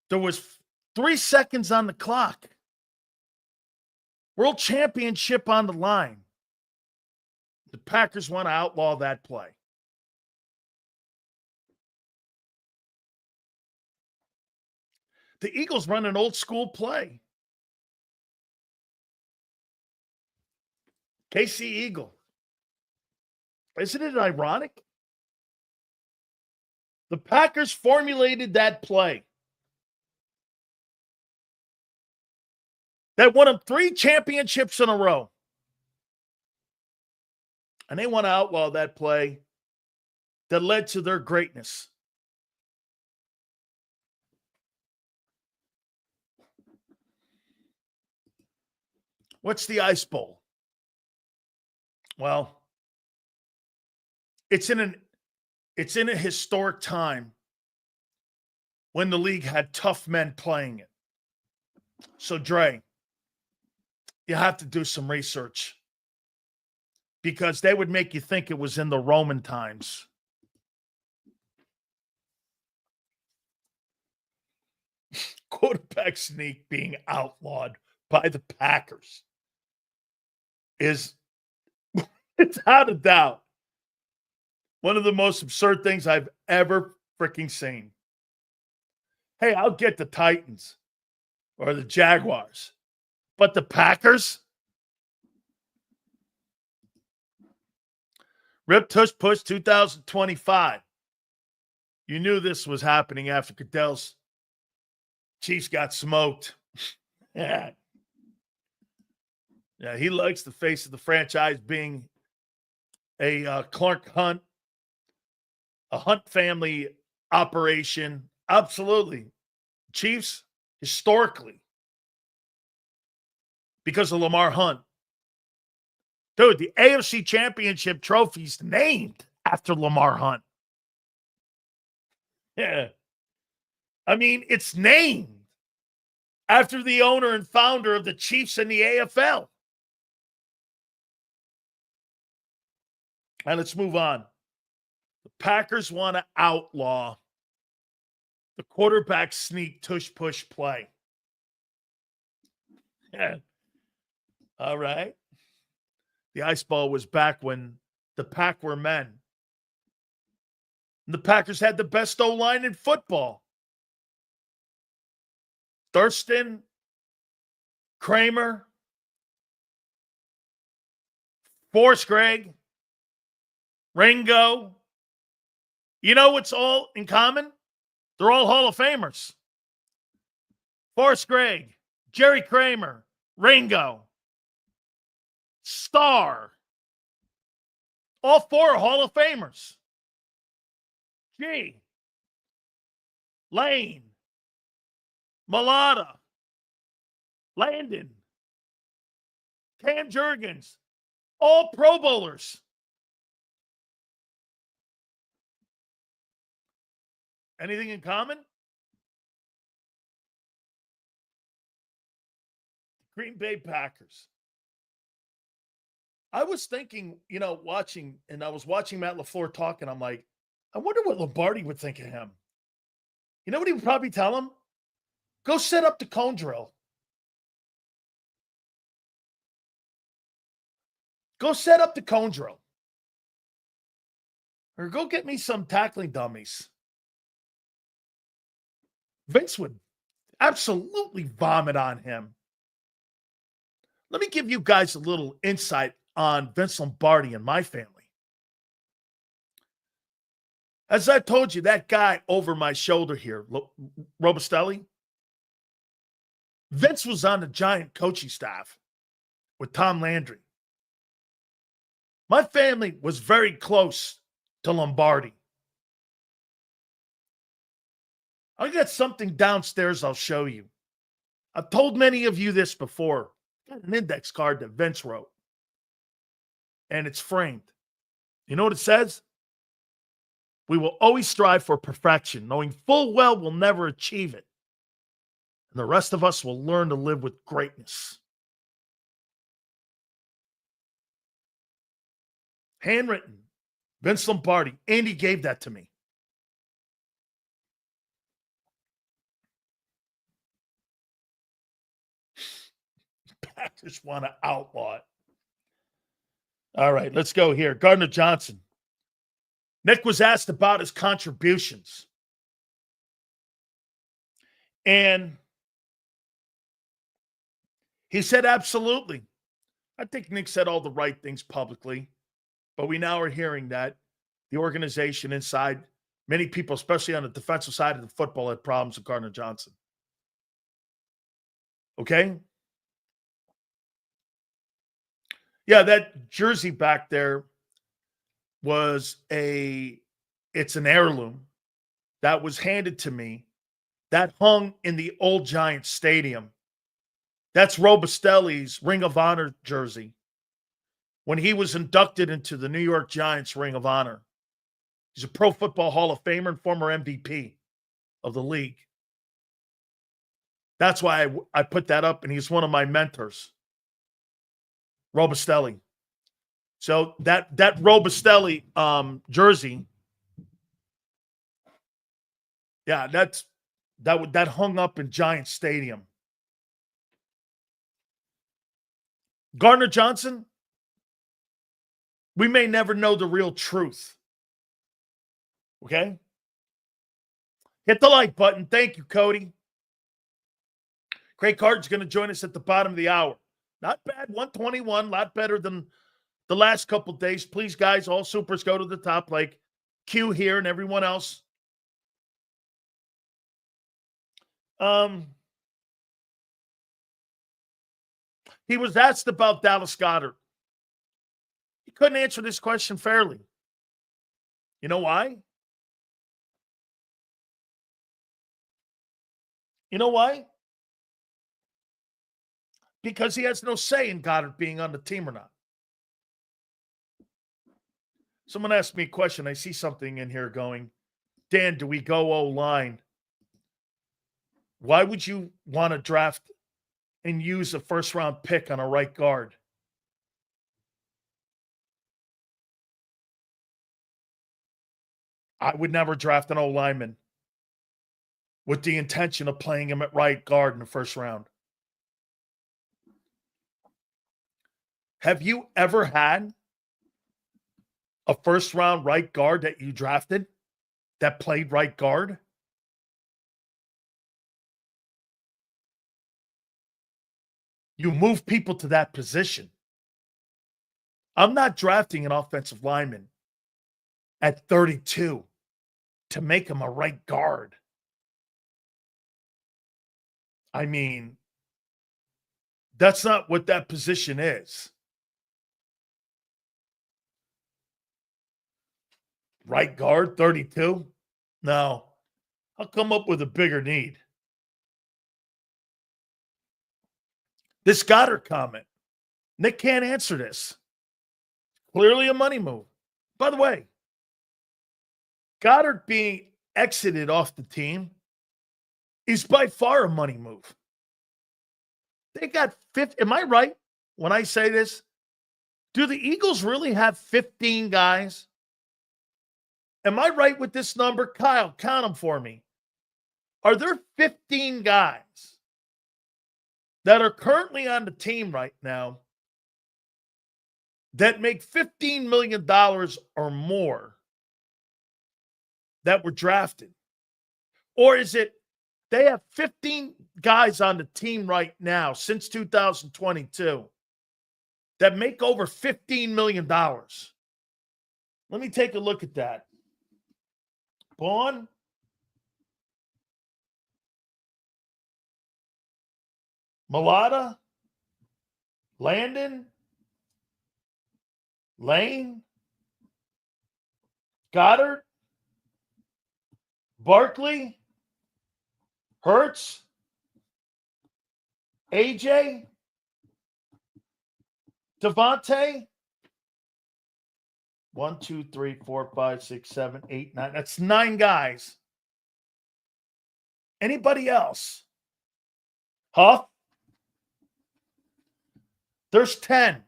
There was 3 seconds on the clock. World championship on the line. The Packers want to outlaw that play. The Eagles run an old school play. KC Eagle. Isn't it ironic? The Packers formulated that play that won them 3 championships in a row. And they want to outlaw that play that led to their greatness. What's the Ice Bowl? Well, it's in a historic time when the league had tough men playing it. So, Dre, you have to do some research because they would make you think it was in the Roman times. Quarterback sneak being outlawed by the Packers is, without a doubt, one of the most absurd things I've ever freaking seen. Hey, I'll get the Titans or the Jaguars, but the Packers? Rip Tush Push 2025. You knew this was happening after Goodell's Chiefs got smoked. Yeah. Yeah, he likes the face of the franchise being a Clark Hunt, a Hunt family operation. Absolutely. Chiefs, historically, because of Lamar Hunt. Dude, the AFC Championship trophy's named after Lamar Hunt. Yeah. I mean, it's named after the owner and founder of the Chiefs and the AFL. And let's move on. The Packers want to outlaw The quarterback sneak tush push play. Yeah. All right. The ice ball was back when the Pack were men. And the Packers had the best O-line in football. Thurston, Kramer, Forrest Gregg, Ringo. You know what's all in common? They're all Hall of Famers. Forrest Gregg, Jerry Kramer, Ringo, Starr. All four are Hall of Famers. G. Lane, Mulata, Landon, Cam Jurgens, all Pro Bowlers. Anything in common? Green Bay Packers. I was thinking, watching, and I was watching Matt LaFleur talk, and I'm like, I wonder what Lombardi would think of him. You know what he would probably tell him? Go set up the cone drill. Go set up the cone drill. Or go get me some tackling dummies. Vince would absolutely vomit on him. Let me give you guys a little insight on Vince Lombardi and my family. As I told you, that guy over my shoulder here, Robustelli, Vince was on the Giant coaching staff with Tom Landry. My family was very close to Lombardi. I got something downstairs I'll show you. I've told many of you this before. I got an index card that Vince wrote. And it's framed. You know what it says? We will always strive for perfection, knowing full well we'll never achieve it. And the rest of us will learn to live with greatness. Handwritten. Vince Lombardi. Andy gave that to me. Packers want to outlaw it. All right, let's go here. Gardner Johnson. Nick was asked about his contributions. And he said, absolutely. I think Nick said all the right things publicly. But we now are hearing that the organization inside, many people, especially on the defensive side of the football, had problems with Gardner Johnson. Okay? Yeah, that jersey back there was it's an heirloom that was handed to me that hung in the old Giants stadium. That's Robustelli's Ring of Honor jersey when he was inducted into the New York Giants Ring of Honor. He's a Pro Football Hall of Famer and former MVP of the league. That's why I put that up, and he's one of my mentors, Robustelli. So that Robustelli jersey, yeah, that hung up in Giant Stadium. Gardner Johnson, we may never know the real truth. Okay? Hit the like button. Thank you, Cody. Craig Carton's going to join us at the bottom of the hour. Not bad, 121, a lot better than the last couple of days. Please, guys, all supers go to the top like Q here and everyone else. He was asked about Dallas Goedert. He couldn't answer this question fairly. You know why? You know why? Because he has no say in Goddard being on the team or not. Someone asked me a question. I see something in here going, Dan, do we go O-line? Why would you want to draft and use a first-round pick on a right guard? I would never draft an O-lineman. with the intention of playing him at right guard in the first round. Have you ever had a first round right guard that you drafted that played right guard? You move people to that position. I'm not drafting an offensive lineman at 32 to make him a right guard. I mean, that's not what that position is. Right guard, 32? No. I'll come up with a bigger need. This Goddard comment. Nick can't answer this. Clearly a money move. By the way, Goddard being exited off the team is by far a money move. They got 50. Am I right when I say this? Do the Eagles really have 15 guys? Am I right with this number? Kyle, count them for me. Are there 15 guys that are currently on the team right now that make $15 million or more that were drafted? Or is it they have 15 guys on the team right now since 2022 that make over $15 million? Let me take a look at that. Vaughn, Mulata, Landon, Lane, Goddard, Barkley, Hurts, AJ, Devontae. 1, 2, 3, 4, 5, 6, 7, 8, 9. That's 9 guys. Anybody else? Huh? There's 10.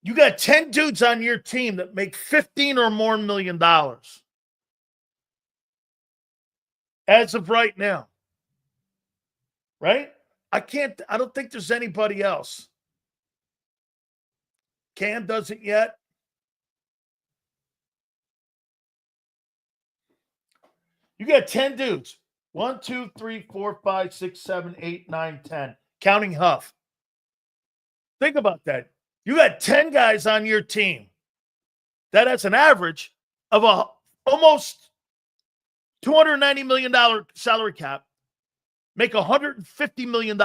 You got 10 dudes on your team that make 15 or more million dollars. As of right now. Right? I don't think there's anybody else. Cam doesn't yet. You got 10 dudes. 1, 2, 3, 4, 5, 6, 7, 8, 9, 10. Counting Huff. Think about that. You got 10 guys on your team that has an average of almost $290 million salary cap, make $150 million,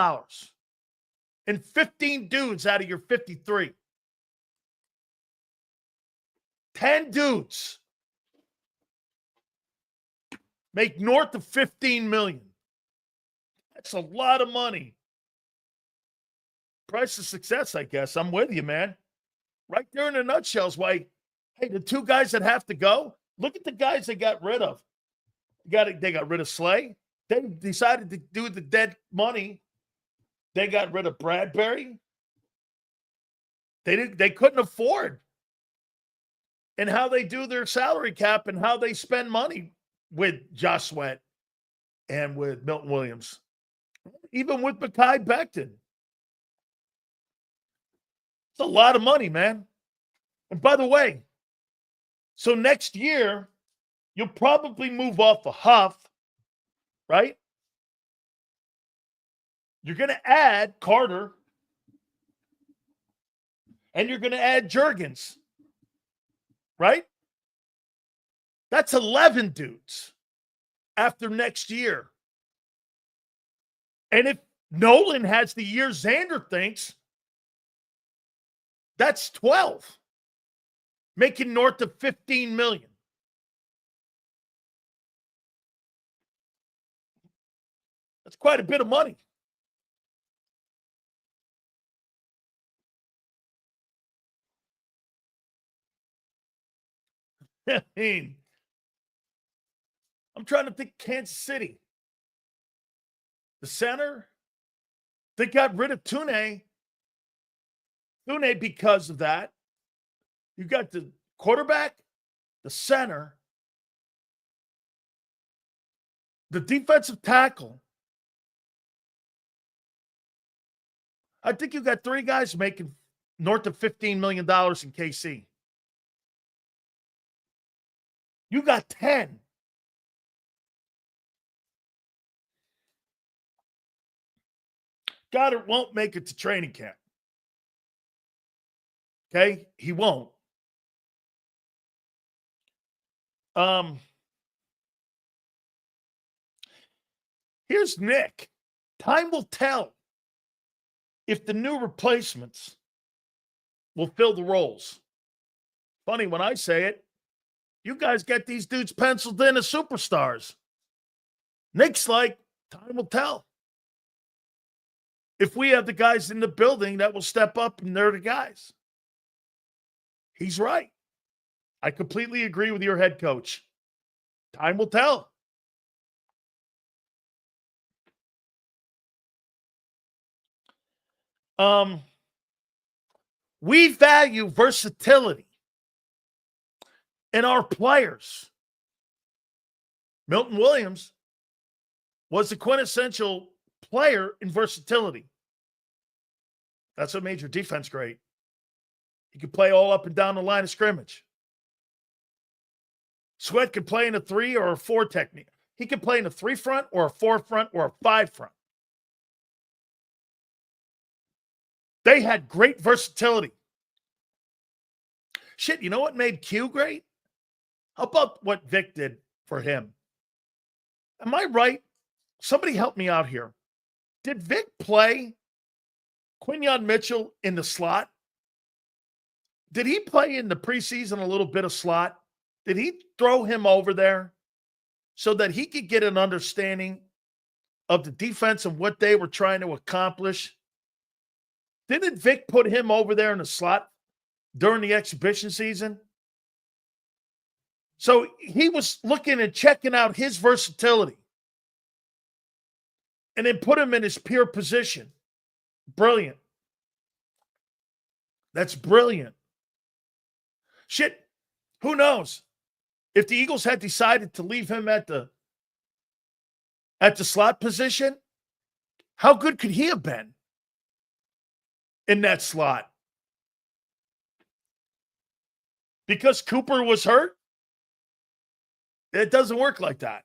and 15 dudes out of your 53. 10 dudes make north of $15 million. That's a lot of money. Price of success, I guess. I'm with you, man. Right there in a nutshell is why, hey, the 2 guys that have to go, look at the guys they got rid of. They got rid of Slay. They decided to do the dead money. They got rid of Bradbury. They couldn't afford. And how they do their salary cap and how they spend money with Josh Sweat and with Milton Williams. Even with Mekhi Becton. It's a lot of money, man. And by the way, so next year, you'll probably move off of Huff, right? You're going to add Carter, and you're going to add Juergens, right? That's 11 dudes after next year. And if Nolan has the year Xander thinks, that's 12, making north of $15 million. That's quite a bit of money. I mean, I'm trying to think Kansas City. The center, they got rid of Tune because of that. You got the quarterback, the center, the defensive tackle. I think you got 3 guys making north of $15 million in KC. You got 10. Goddard won't make it to training camp. Okay? He won't. Here's Nick. Time will tell if the new replacements will fill the roles. Funny when I say it, you guys get these dudes penciled in as superstars. Nick's like, time will tell. If we have the guys in the building that will step up and they're the guys. He's right. I completely agree with your head coach. Time will tell. We value versatility in our players. Milton Williams was a quintessential player in versatility. That's what made your defense great. He could play all up and down the line of scrimmage. Sweat could play in a 3 or a 4 technique. He could play in a 3 front or a 4 front or a 5 front. They had great versatility. Shit, you know what made Q great? How about what Vic did for him? Am I right? Somebody help me out here. Did Vic play Quinyon Mitchell in the slot? Did he play in the preseason a little bit of slot? Did he throw him over there so that he could get an understanding of the defense and what they were trying to accomplish? Didn't Vic put him over there in the slot during the exhibition season? So he was looking and checking out his versatility and then put him in his pure position. Brilliant. That's brilliant. Shit, who knows? If the Eagles had decided to leave him at the slot position, how good could he have been in that slot? Because Cooper was hurt? It doesn't work like that.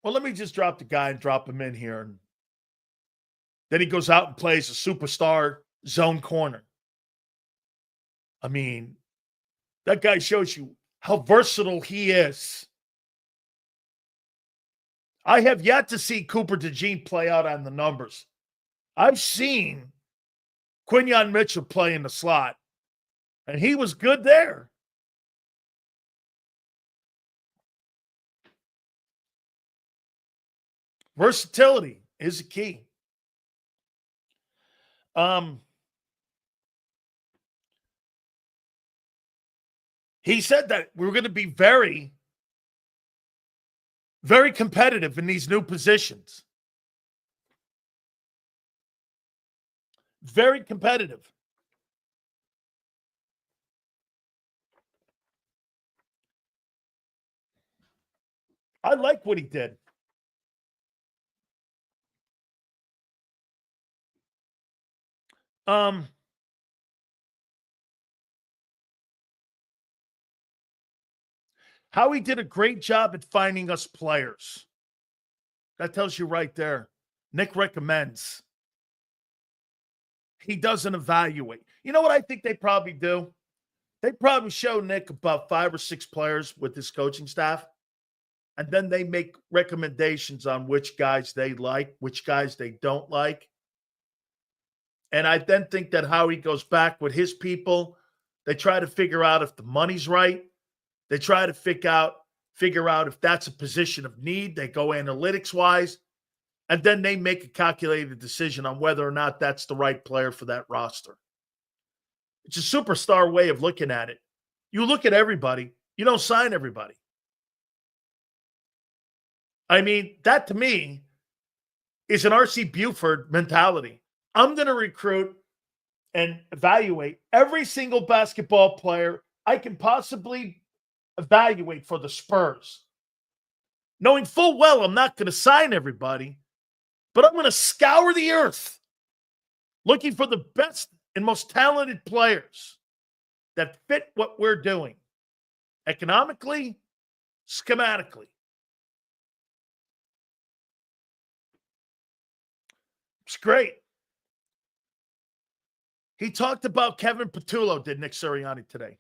Well, let me just drop the guy and drop him in here. And then he goes out and plays a superstar zone corner. I mean, that guy shows you how versatile he is. I have yet to see Cooper DeJean play out on the numbers. I've seen Quinyon Mitchell play in the slot, and he was good there. Versatility is a key. He said that we were going to be very, very competitive in these new positions. Very competitive. I like what he did. Howie did a great job at finding us players. That tells you right there. Nick recommends. He doesn't evaluate. You know what I think they probably do? They probably show Nick about 5 or 6 players with his coaching staff, and then they make recommendations on which guys they like, which guys they don't like. And I then think that Howie goes back with his people. They try to figure out if the money's right. They try to figure out if that's a position of need. They go analytics-wise, and then they make a calculated decision on whether or not that's the right player for that roster. It's a superstar way of looking at it. You look at everybody. You don't sign everybody. I mean, that to me is an R.C. Buford mentality. I'm going to recruit and evaluate every single basketball player I can possibly evaluate for the Spurs, knowing full well I'm not going to sign everybody, but I'm going to scour the earth looking for the best and most talented players that fit what we're doing economically, schematically. It's great. He talked about Kevin Patullo, did Nick Sirianni today.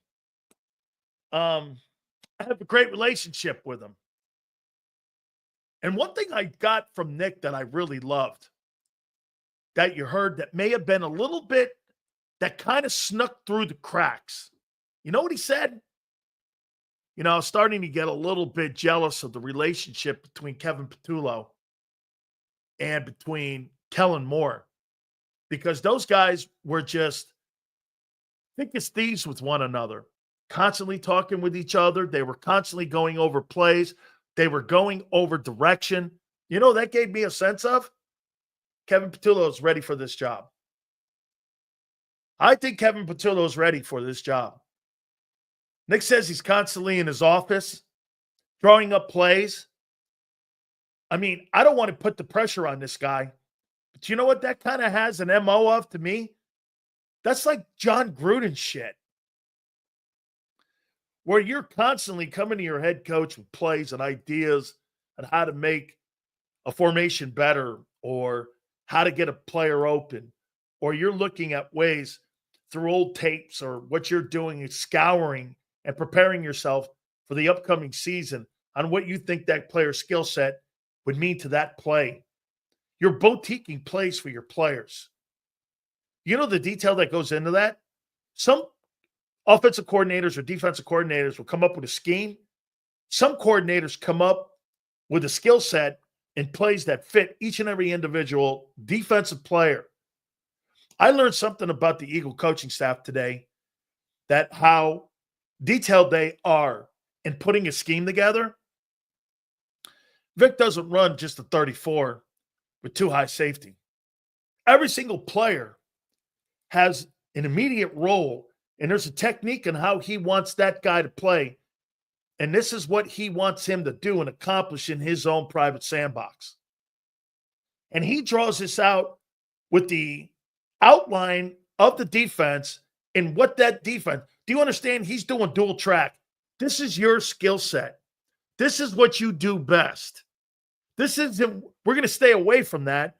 I have a great relationship with him. And one thing I got from Nick that I really loved, that you heard that may have been a little bit, that kind of snuck through the cracks. You know what he said? You know, I was starting to get a little bit jealous of the relationship between Kevin Patullo and between Kellen Moore, because those guys were just thick as thieves with one another, constantly talking with each other. They were constantly going over plays. They were going over direction. You know, that gave me a sense of Kevin Patullo is ready for this job. I think Kevin Patullo is ready for this job. Nick says he's constantly in his office, drawing up plays. I mean, I don't want to put the pressure on this guy, but you know what that kind of has an MO of to me? That's like John Gruden shit, where you're constantly coming to your head coach with plays and ideas on how to make a formation better or how to get a player open, or you're looking at ways through old tapes or what you're doing is scouring and preparing yourself for the upcoming season on what you think that player's skill set would mean to that play. You're boutiquing plays for your players. You know the detail that goes into that? Some offensive coordinators or defensive coordinators will come up with a scheme. Some coordinators come up with a skill set and plays that fit each and every individual defensive player. I learned something about the Eagle coaching staff today, that how detailed they are in putting a scheme together. Vic doesn't run just a 34 with two high safety. Every single player has an immediate role, and there's a technique in how he wants that guy to play. And this is what he wants him to do and accomplish in his own private sandbox. And he draws this out with the outline of the defense and what that defense. Do you understand? He's doing dual track. This is your skill set. This is what you do best. This isn't, we're going to stay away from that.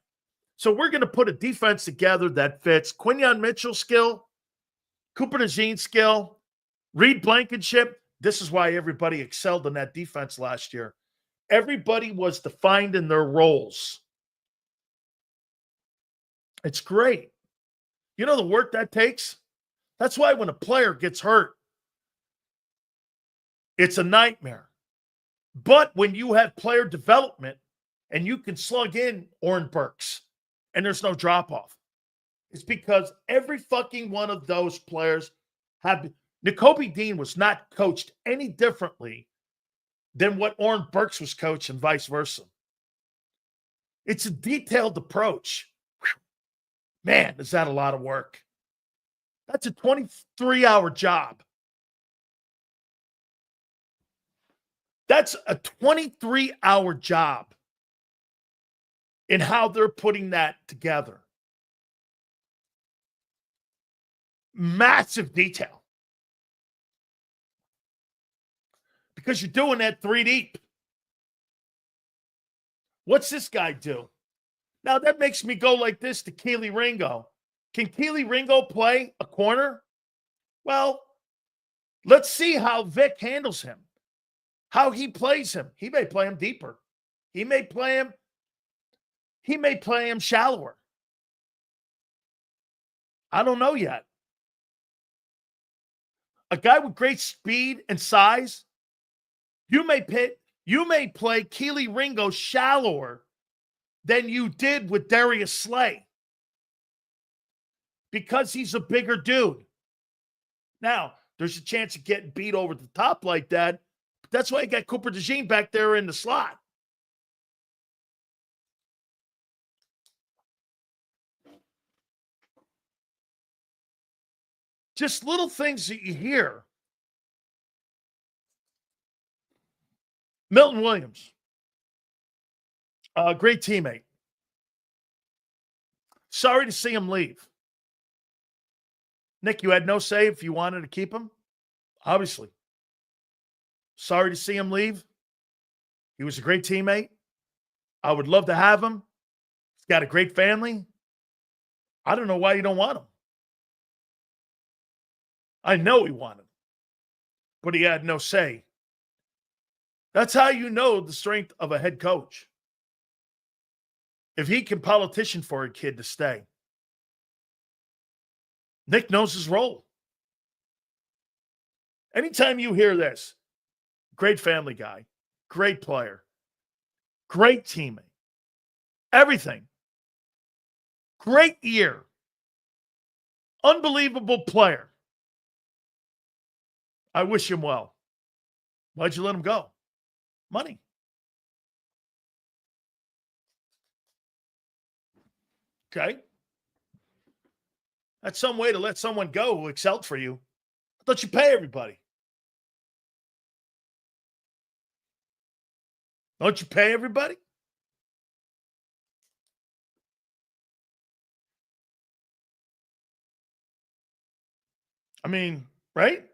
So we're going to put a defense together that fits Quinyon Mitchell's skill, Cooper DeJean's skill, Reed Blankenship. This is why everybody excelled in that defense last year. Everybody was defined in their roles. It's great. You know the work that takes? That's why when a player gets hurt, it's a nightmare. But when you have player development and you can slug in Oren Burks and there's no drop-off, it's because every fucking one of those players have been. Nakobe Dean was not coached any differently than what Oren Burks was coached and vice versa. It's a detailed approach. Man, is that a lot of work. That's a 23-hour job. That's a 23-hour job in how they're putting that together. Massive detail. Because you're doing that 3 deep. What's this guy do? Now, that makes me go like this to Keely Ringo. Can Keely Ringo play a corner? Well, let's see how Vic handles him, how he plays him. He may play him deeper. He may play him shallower. I don't know yet. A guy with great speed and size, you may play Keely Ringo shallower than you did with Darius Slay because he's a bigger dude. Now, there's a chance of getting beat over the top like that. But that's why you got Cooper DeJean back there in the slot. Just little things that you hear Milton Williams, great teammate. Sorry to see him leave. Nick, you had no say if you wanted to keep him? Obviously. Sorry to see him leave. He was a great teammate. I would love to have him. He's got a great family. I don't know why you don't want him. I know he wanted him, but he had no say. That's how you know the strength of a head coach. If he can politician for a kid to stay. Nick knows his role. Anytime you hear this, great family guy, great player, great teammate, everything. Great year. Unbelievable player. I wish him well. Why'd you let him go? Money. Okay. That's some way to let someone go who excelled for you. I thought you pay everybody. Don't you pay everybody? I mean, right?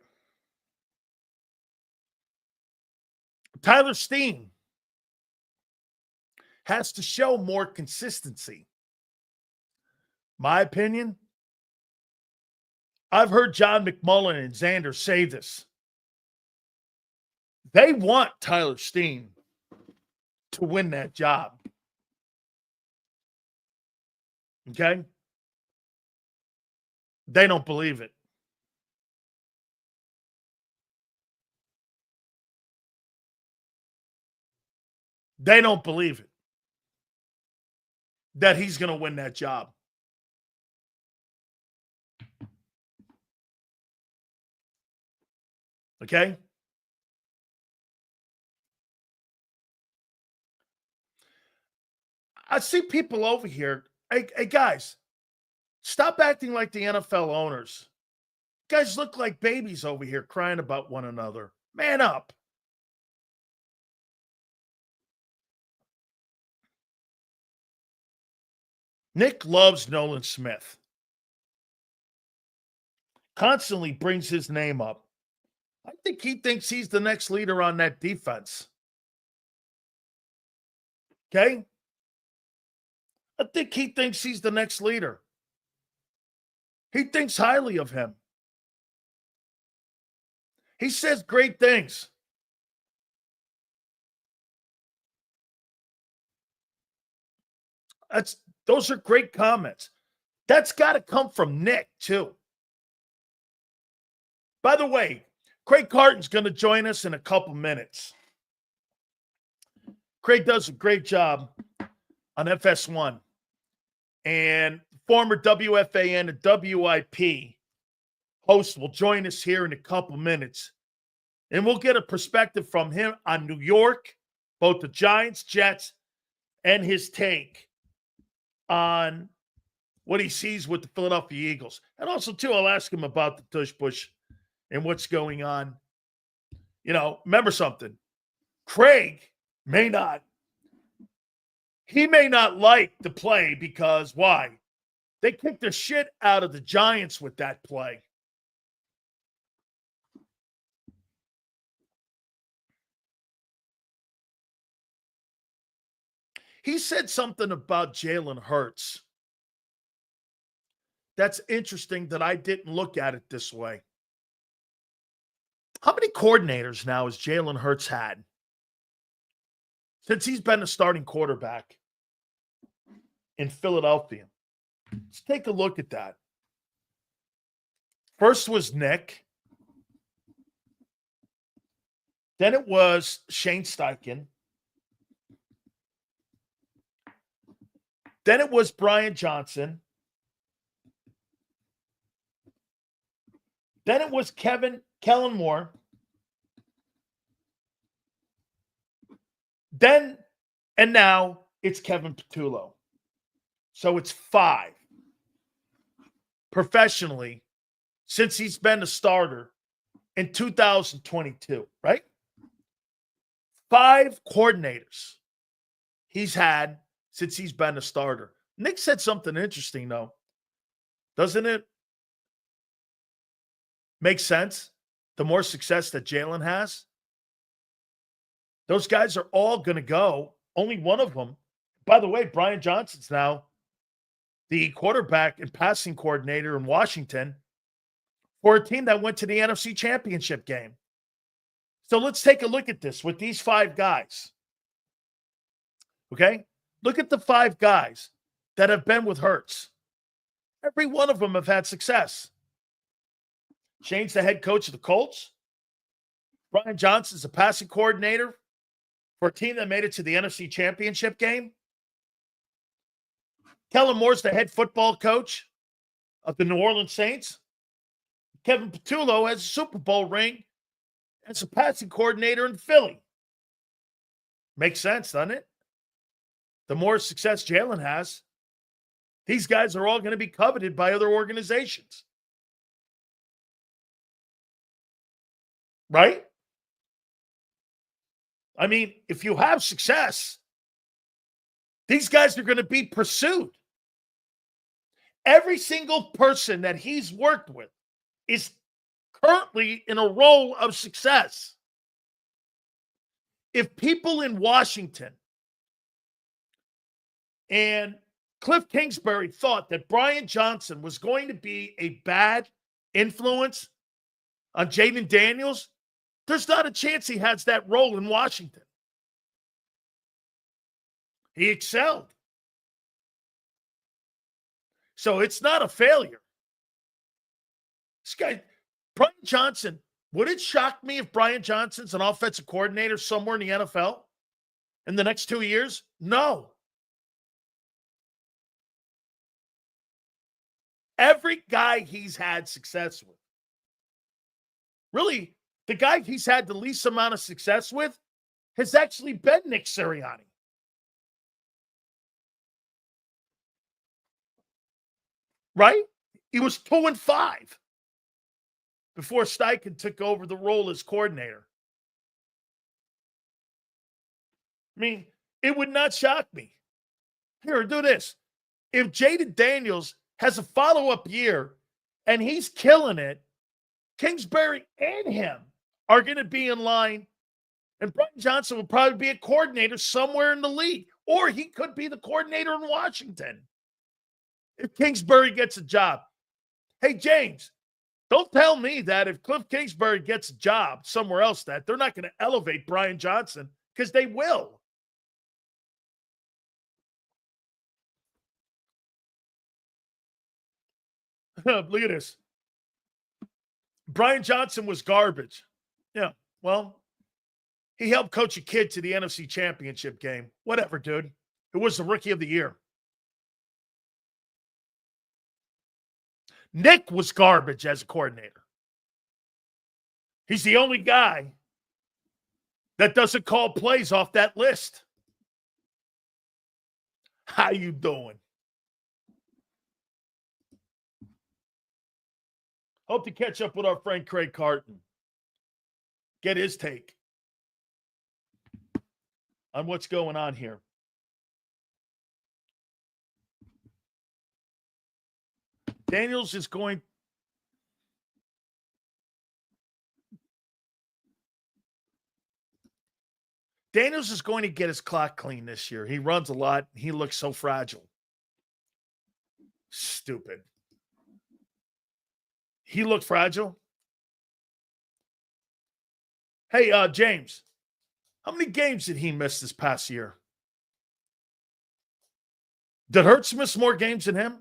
Tyler Steen has to show more consistency. My opinion, I've heard John McMullen and Xander say this. They want Tyler Steen to win that job. Okay? They don't believe it. They don't believe it. That he's going to win that job. Okay? I see people over here. Hey, guys, stop acting like the NFL owners. You guys look like babies over here crying about one another. Man up. Nick loves Nolan Smith. Constantly brings his name up. I think he thinks he's the next leader on that defense. Okay? I think he thinks he's the next leader. He thinks highly of him. He says great things. Those are great comments. That's got to come from Nick, too. By the way, Craig Carton's going to join us in a couple minutes. Craig does a great job on FS1. And former WFAN and WIP host will join us here in a couple minutes. And we'll get a perspective from him on New York, both the Giants, Jets, and his take on what he sees with the Philadelphia Eagles. And also, too, I'll ask him about the Tush Push and what's going on. You know, remember something. Craig may not like the play because why? They kicked the shit out of the Giants with that play. He said something about Jalen Hurts. That's interesting that I didn't look at it this way. How many coordinators now has Jalen Hurts had since he's been the starting quarterback in Philadelphia? Let's take a look at that. First was Nick. Then it was Shane Steichen. Then it was Brian Johnson. Then it was Kellen Moore. Then, and now it's Kevin Patullo. So it's 5 professionally since he's been a starter in 2022, right? 5 coordinators he's had since he's been a starter. Nick said something interesting, though. Doesn't it make sense? The more success that Jalen has, those guys are all going to go. Only one of them. By the way, Brian Johnson's now the quarterback and passing coordinator in Washington for a team that went to the NFC Championship game. So let's take a look at this with these 5 guys. Okay? Look at the 5 guys that have been with Hurts. Every one of them have had success. Shane's the head coach of the Colts. Brian Johnson's a passing coordinator for a team that made it to the NFC Championship game. Kellen Moore's the head football coach of the New Orleans Saints. Kevin Patullo has a Super Bowl ring as a passing coordinator in Philly. Makes sense, doesn't it? The more success Jalen has, these guys are all going to be coveted by other organizations. Right? I mean, if you have success, these guys are going to be pursued. Every single person that he's worked with is currently in a role of success. If people in Washington and Cliff Kingsbury thought that Brian Johnson was going to be a bad influence on Jaden Daniels, there's not a chance he has that role in Washington. He excelled. So it's not a failure. This guy, Brian Johnson, would it shock me if Brian Johnson's an offensive coordinator somewhere in the NFL in the next 2 years? No. Every guy he's had success with, really, the guy he's had the least amount of success with has actually been Nick Sirianni. Right? He was 2-5 before Steichen took over the role as coordinator. I mean, it would not shock me. Here, do this. If Jaden Daniels has a follow-up year and he's killing it, Kingsbury and him are going to be in line, and Brian Johnson will probably be a coordinator somewhere in the league, or he could be the coordinator in Washington if Kingsbury gets a job. Hey, James, don't tell me that if Cliff Kingsbury gets a job somewhere else that they're not going to elevate Brian Johnson, because they will. Look at this. Brian Johnson was garbage. Yeah, well, he helped coach a kid to the NFC Championship game. Whatever, dude. It was the Rookie of the Year. Nick was garbage as a coordinator. He's the only guy that doesn't call plays off that list. How you doing? Hope to catch up with our friend Craig Carton. Get his take on what's going on here. Daniels is going. Daniels is going to get his clock clean this year. He runs a lot. He looks so fragile. Stupid. He looked fragile. Hey, James, how many games did he miss this past year? Did Hurts miss more games than him?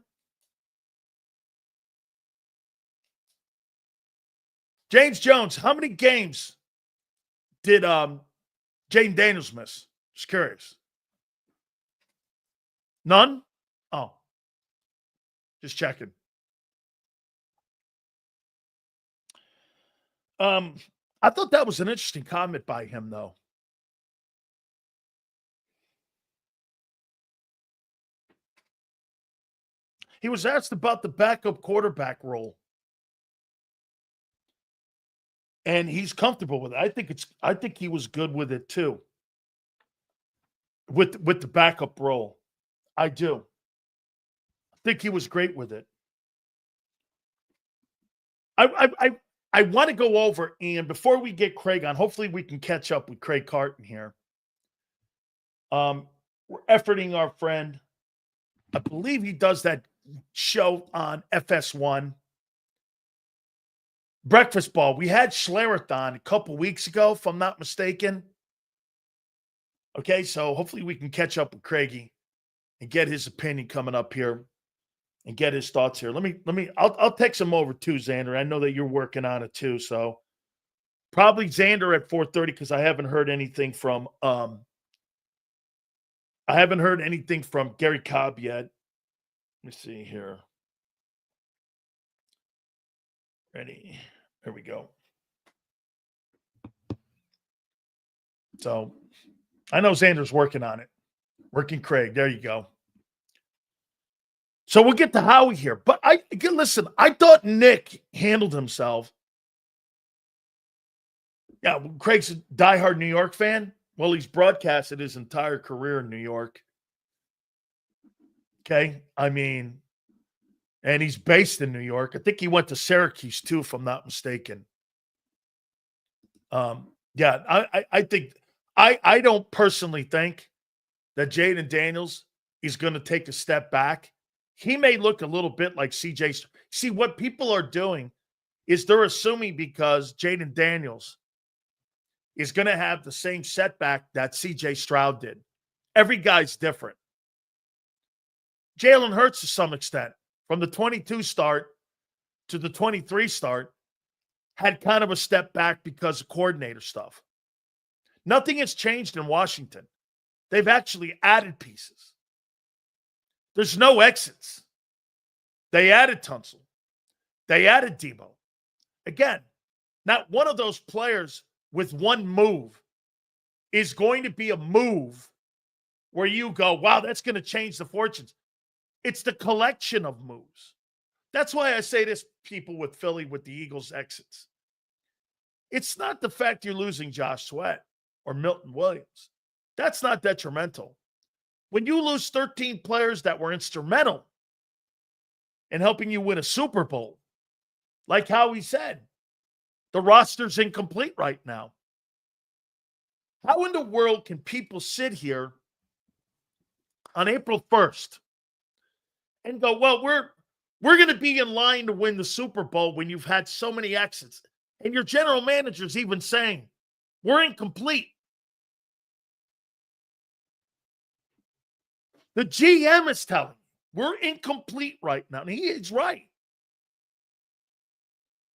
James Jones, how many games did Jaden Daniels miss? Just curious. None? Oh. Just checking. I thought that was an interesting comment by him, though. He was asked about the backup quarterback role. And he's comfortable with it. I think he was good with it too. with the backup role. I do. I think he was great with it. I want to go over, and before we get Craig on, hopefully we can catch up with Craig Carton here. We're efforting our friend. I believe he does that show on FS1. Breakfast Ball. We had SHREDS on a couple weeks ago, if I'm not mistaken. Okay, so hopefully we can catch up with Craigie and get his opinion coming up here and get his thoughts here. I'll text him over too, Xander. I know that you're working on it too, so probably Xander at 4:30 because I haven't heard anything from Gary Cobb yet. Let me see here. Ready? There we go. So I know Xander's working on it. Working Craig. There you go. So we'll get to Howie here. But listen, I thought Nick handled himself. Yeah, Craig's a diehard New York fan. Well, he's broadcasted his entire career in New York. Okay. I mean, and he's based in New York. I think he went to Syracuse too, if I'm not mistaken. Yeah, I think I don't personally think that Jaden Daniels is going to take a step back. He may look a little bit like CJ. See, what people are doing is they're assuming because Jaden Daniels is going to have the same setback that CJ Stroud did. Every guy's different. Jalen Hurts, to some extent, from the 22 start to the 23 start, had kind of a step back because of coordinator stuff. Nothing has changed in Washington. They've actually added pieces. There's no exits. They added Tunsil. They added Debo. Again, not one of those players with one move is going to be a move where you go, wow, that's going to change the fortunes. It's the collection of moves. That's why I say this, people with Philly, with the Eagles' exits. It's not the fact you're losing Josh Sweat or Milton Williams. That's not detrimental. When you lose 13 players that were instrumental in helping you win a Super Bowl, like Howie said, the roster's incomplete right now. How in the world can people sit here on April 1st and go, well, we're going to be in line to win the Super Bowl when you've had so many exits? And your general manager's even saying, we're incomplete. The GM is telling you, we're incomplete right now. And he is right.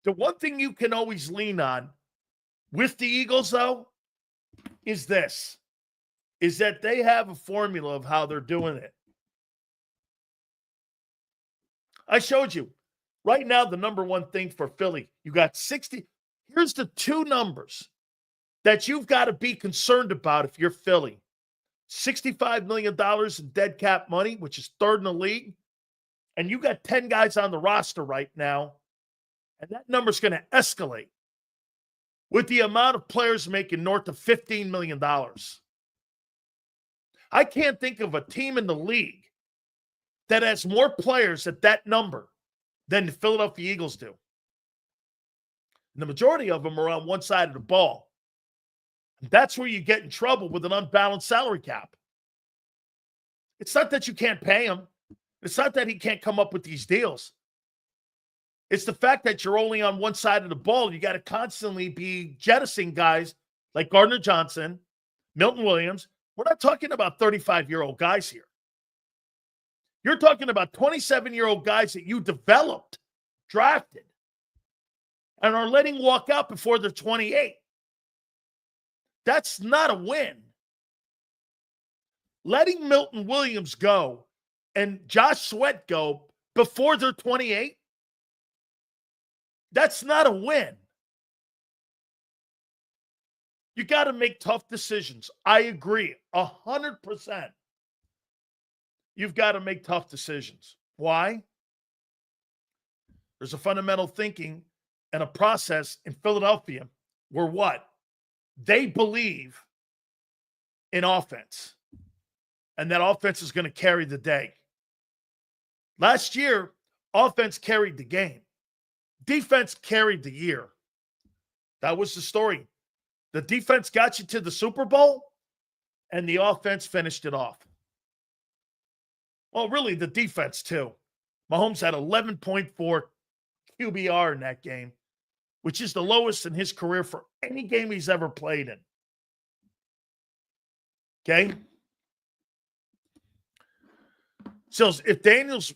The one thing you can always lean on with the Eagles, though, is this, is that they have a formula of how they're doing it. I showed you. Right now, the number one thing for Philly, you got 60. Here's the two numbers that you've got to be concerned about if you're Philly. $65 million in dead cap money, which is third in the league. And you got 10 guys on the roster right now. And that number's going to escalate with the amount of players making north of $15 million. I can't think of a team in the league that has more players at that number than the Philadelphia Eagles do. And the majority of them are on one side of the ball. And that's where you get in trouble with an unbalanced salary cap. It's not that you can't pay him. It's not that he can't come up with these deals. It's the fact that you're only on one side of the ball. You got to constantly be jettisoning guys like Gardner Johnson, Milton Williams. We're not talking about 35-year-old guys here. You're talking about 27-year-old guys that you developed, drafted, and are letting walk out before they're 28. That's not a win. Letting Milton Williams go and Josh Sweat go before they're 28, that's not a win. You got to make tough decisions. I agree, 100%. You've got to make tough decisions. Why? There's a fundamental thinking and a process in Philadelphia where what? They believe in offense. and that offense is going to carry the day. Last year, offense carried the game. Defense carried the year. That was the story. The defense got you to the Super Bowl, and the offense finished it off. Well, really, the defense, too. Mahomes had 11.4 QBR in that game, which is the lowest in his career for any game he's ever played in. Okay? So if Daniels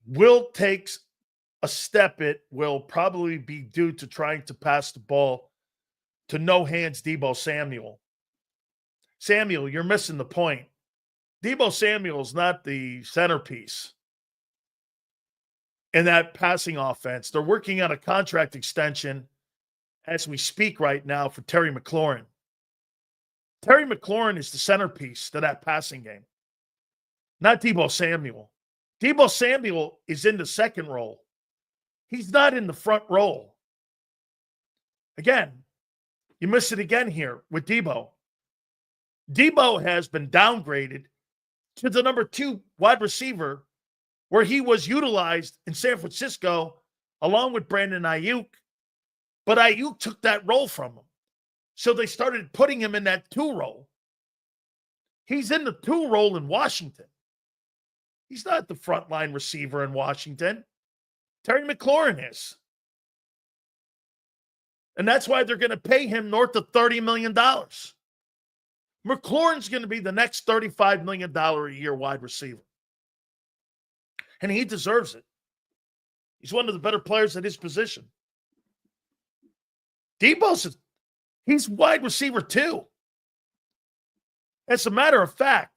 will takes a step, it will probably be due to trying to pass the ball to no hands Deebo Samuel. Samuel, you're missing the point. Deebo Samuel's not the centerpiece in that passing offense. They're working on a contract extension as we speak right now for Terry McLaurin. Terry McLaurin is the centerpiece to that passing game, not Deebo Samuel. Deebo Samuel is in the second role. He's not in the front role. Again, you miss it again here with Deebo. Deebo has been downgraded to the number 2 wide receiver where he was utilized in San Francisco along with Brandon Ayuk. But Ayuk took that role from him. So they started putting him in that 2 role. He's in the 2 role in Washington. He's not the frontline receiver in Washington. Terry McLaurin is. And that's why they're going to pay him north of $30 million. McLaurin's going to be the next $35 million a year wide receiver. And he deserves it. He's one of the better players at his position. He's wide receiver too. As a matter of fact,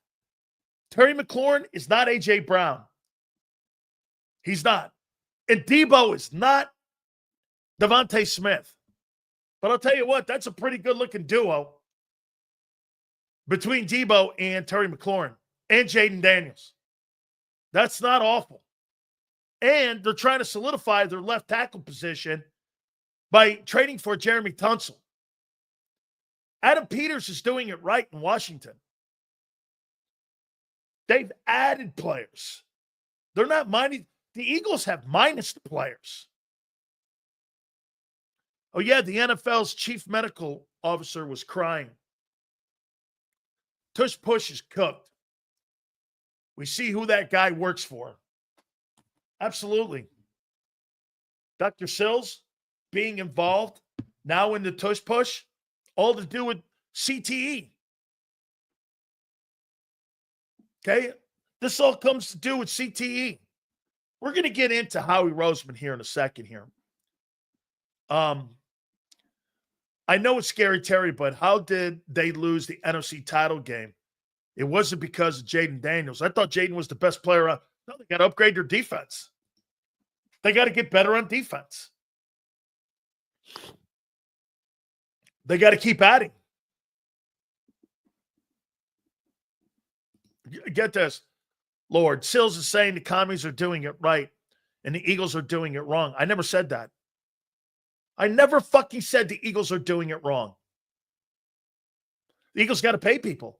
Terry McLaurin is not A.J. Brown. He's not. And Deebo is not Devontae Smith. But I'll tell you what, that's a pretty good-looking duo between Deebo and Terry McLaurin and Jaden Daniels. That's not awful. And they're trying to solidify their left tackle position by trading for Jeremy Tunsil. Adam Peters is doing it right in Washington. They've added players. They're not mining. The Eagles have minus players. Oh, yeah, the NFL's chief medical officer was crying. Tush Push is cooked. We see who that guy works for. Absolutely. Dr. Sills being involved now in the Tush Push, all to do with CTE. Okay? This all comes to do with CTE. We're going to get into Howie Roseman here in a second here. I know it's scary, Terry, but how did they lose the NFC title game? It wasn't because of Jaden Daniels. I thought Jaden was the best player. No, they got to upgrade their defense. They got to get better on defense. They got to keep adding. Get this. Lord, Sills is saying the commies are doing it right and the Eagles are doing it wrong. I never said that. I never fucking said the Eagles are doing it wrong. The Eagles got to pay people.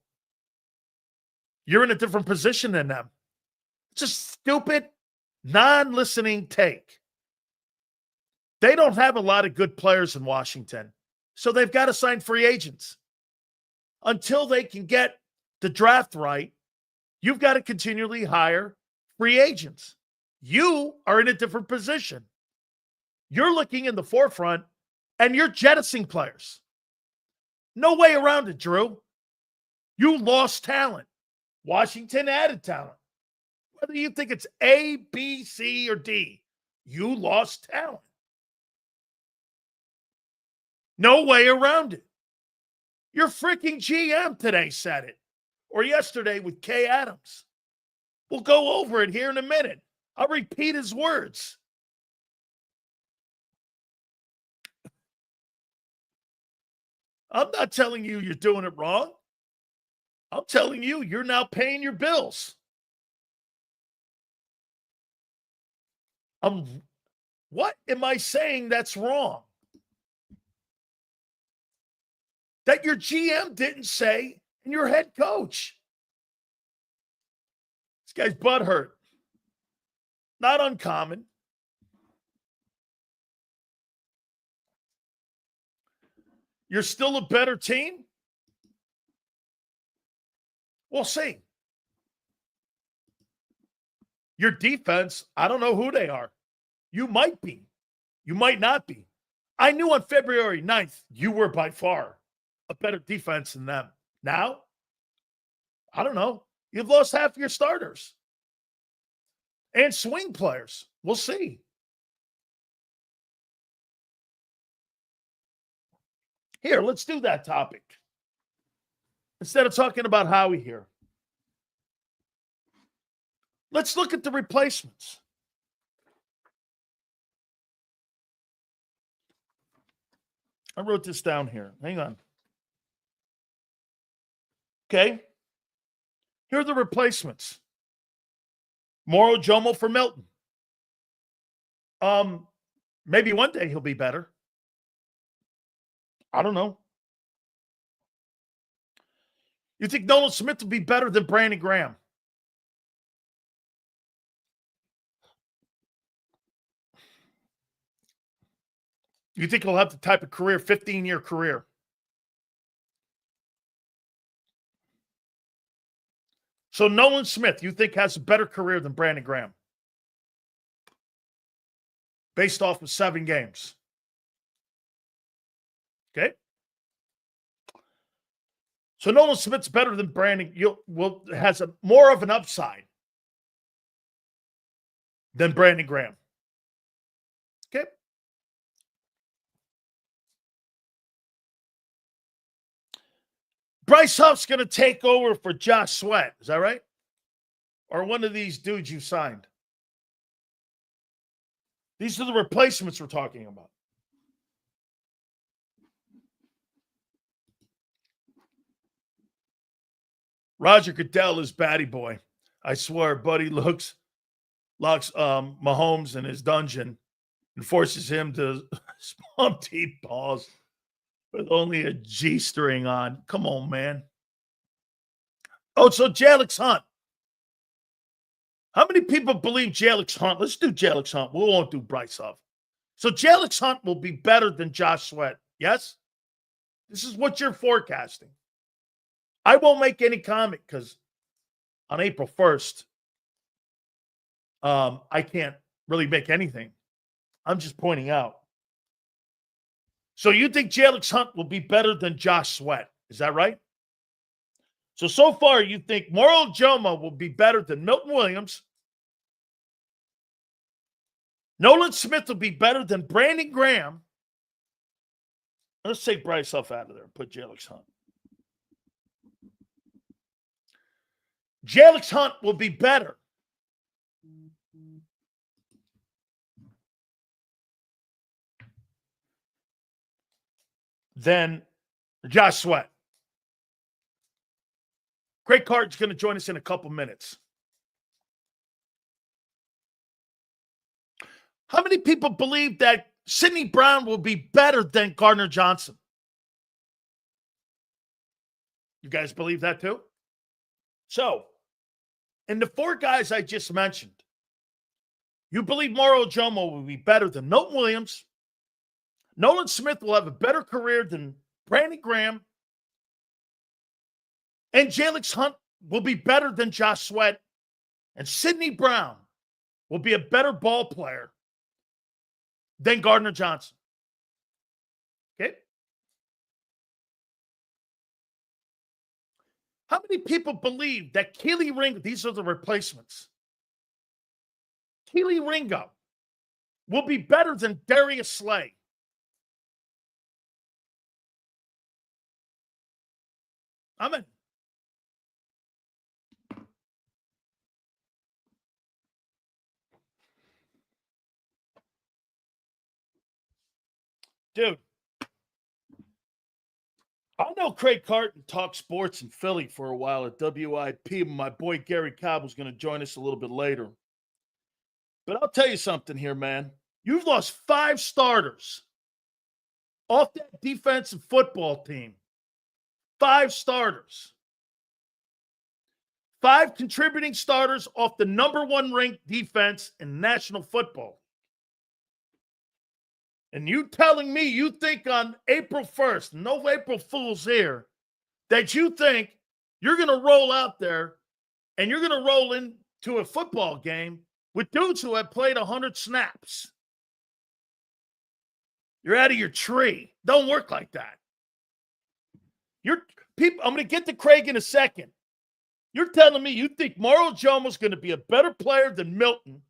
You're in a different position than them. It's a stupid, non-listening take. They don't have a lot of good players in Washington, so they've got to sign free agents. Until they can get the draft right, you've got to continually hire free agents. You are in a different position. You're looking in the forefront, and you're jettisoning players. No way around it, Drew. You lost talent. Washington added talent. Whether you think it's A, B, C, or D, you lost talent. No way around it. Your freaking GM today said it, or yesterday with Kay Adams. We'll go over it here in a minute. I'll repeat his words. I'm not telling you you're doing it wrong. I'm telling you you're now paying your bills. What am I saying that's wrong? That your GM didn't say and your head coach. guy's butt hurt. Not uncommon. You're still a better team? We'll see. Your defense, I don't know who they are. You might be. You might not be. I knew on February 9th you were by far a better defense than them. Now, I don't know. You've lost half your starters and swing players. We'll see. Here, let's do that topic. Instead of talking about Howie here, let's look at the replacements. I wrote this down here. Hang on. Okay. Here are the replacements. Moro Jomo for Milton. Maybe one day he'll be better. I don't know. You think Nolan Smith will be better than Brandon Graham? You think he'll have the type of career, 15-year career? So Nolan Smith, you think has a better career than Brandon Graham? Based off of 7 games. Okay? So Nolan Smith's better than Brandon. Has more of an upside than Brandon Graham. Okay? Bryce Huff's going to take over for Josh Sweat. Is that right? Or one of these dudes you signed? These are the replacements we're talking about. Roger Goodell is batty boy. I swear, buddy locks Mahomes in his dungeon and forces him to spam deep balls with only a G-string on. Come on, man. Oh, so Jalix Hunt. How many people believe Jalix Hunt? Let's do Jalix Hunt. We won't do Bryce Huff. So Jalix Hunt will be better than Josh Sweat. Yes? This is what you're forecasting. I won't make any comment because on April 1st, I can't really make anything. I'm just pointing out. So you think Jalix Hunt will be better than Josh Sweat. Is that right? So far you think Moro Jomo will be better than Milton Williams. Nolan Smith will be better than Brandon Graham. Let's take Bryce Huff out of there and put Jalix Hunt. Jalix Hunt will be better than Josh Sweat. Craig Carton's going to join us in a couple minutes. How many people believe that Sidney Brown will be better than Gardner Johnson? You guys believe that too? So, in the 4 guys I just mentioned, you believe Moro Jomo will be better than Milton Williams. Nolan Smith will have a better career than Brandon Graham. And Jalix Hunt will be better than Josh Sweat. And Sidney Brown will be a better ball player than Gardner Johnson. Okay? How many people believe that Keely Ringo, these are the replacements, Keely Ringo will be better than Darius Slay? I'm in. Dude, I know Craig Carton talked sports in Philly for a while at WIP. My boy Gary Cobb was going to join us a little bit later. But I'll tell you something here, man. You've lost 5 starters off that defensive football team. 5 starters. 5 contributing starters off the #1 ranked defense in national football. And you telling me you think on April 1st, no April Fools here, that you think you're going to roll out there and you're going to roll into a football game with dudes who have played 100 snaps. You're out of your tree. Don't work like that. I'm going to get to Craig in a second. You're telling me you think Mauro Jomo's going to be a better player than Milton.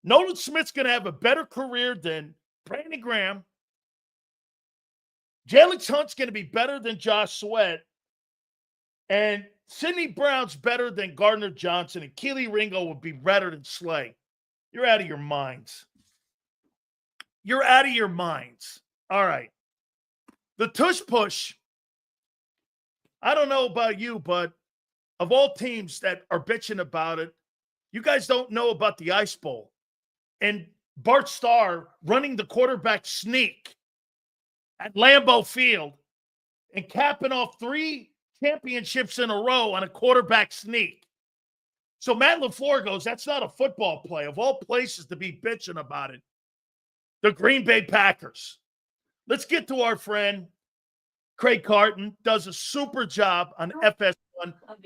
Nolan Smith's going to have a better career than Brandon Graham. Jalen Hunt's going to be better than Josh Sweat. And Sidney Brown's better than Gardner Johnson. And Keely Ringo would be better than Slay. You're out of your minds. You're out of your minds. All right. The Tush Push. I don't know about you, but of all teams that are bitching about it, you guys don't know about the Ice Bowl. And Bart Starr running the quarterback sneak at Lambeau Field and capping off 3 championships in a row on a quarterback sneak. So Matt LaFleur goes, that's not a football play. Of all places to be bitching about it, the Green Bay Packers. Let's get to our friend Craig Carton. Does a super job on FS1.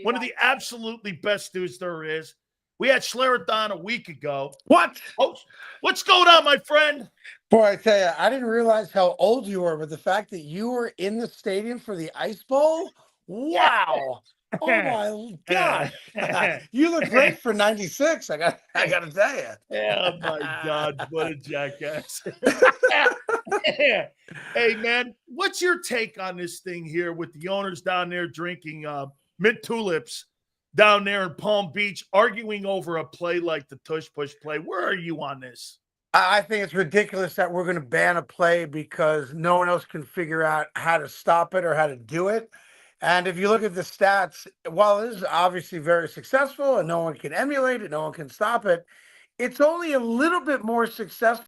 One of the absolutely best dudes there is. We had Schlereth a week ago. What? Oh, what's going on, my friend? Boy, I tell you, I didn't realize how old you were, but the fact that you were in the stadium for the Ice Bowl, wow. Oh my gosh. You look great for 96. I got to tell you. Oh my God, what a jackass. Hey man, what's your take on this thing here with the owners down there drinking mint tulips down there in Palm Beach, arguing over a play like the Tush Push play? Where are you on this? I think it's ridiculous that we're going to ban a play because no one else can figure out how to stop it or how to do it. And if you look at the stats, while it is obviously very successful and no one can emulate it, no one can stop it, it's only a little bit more successful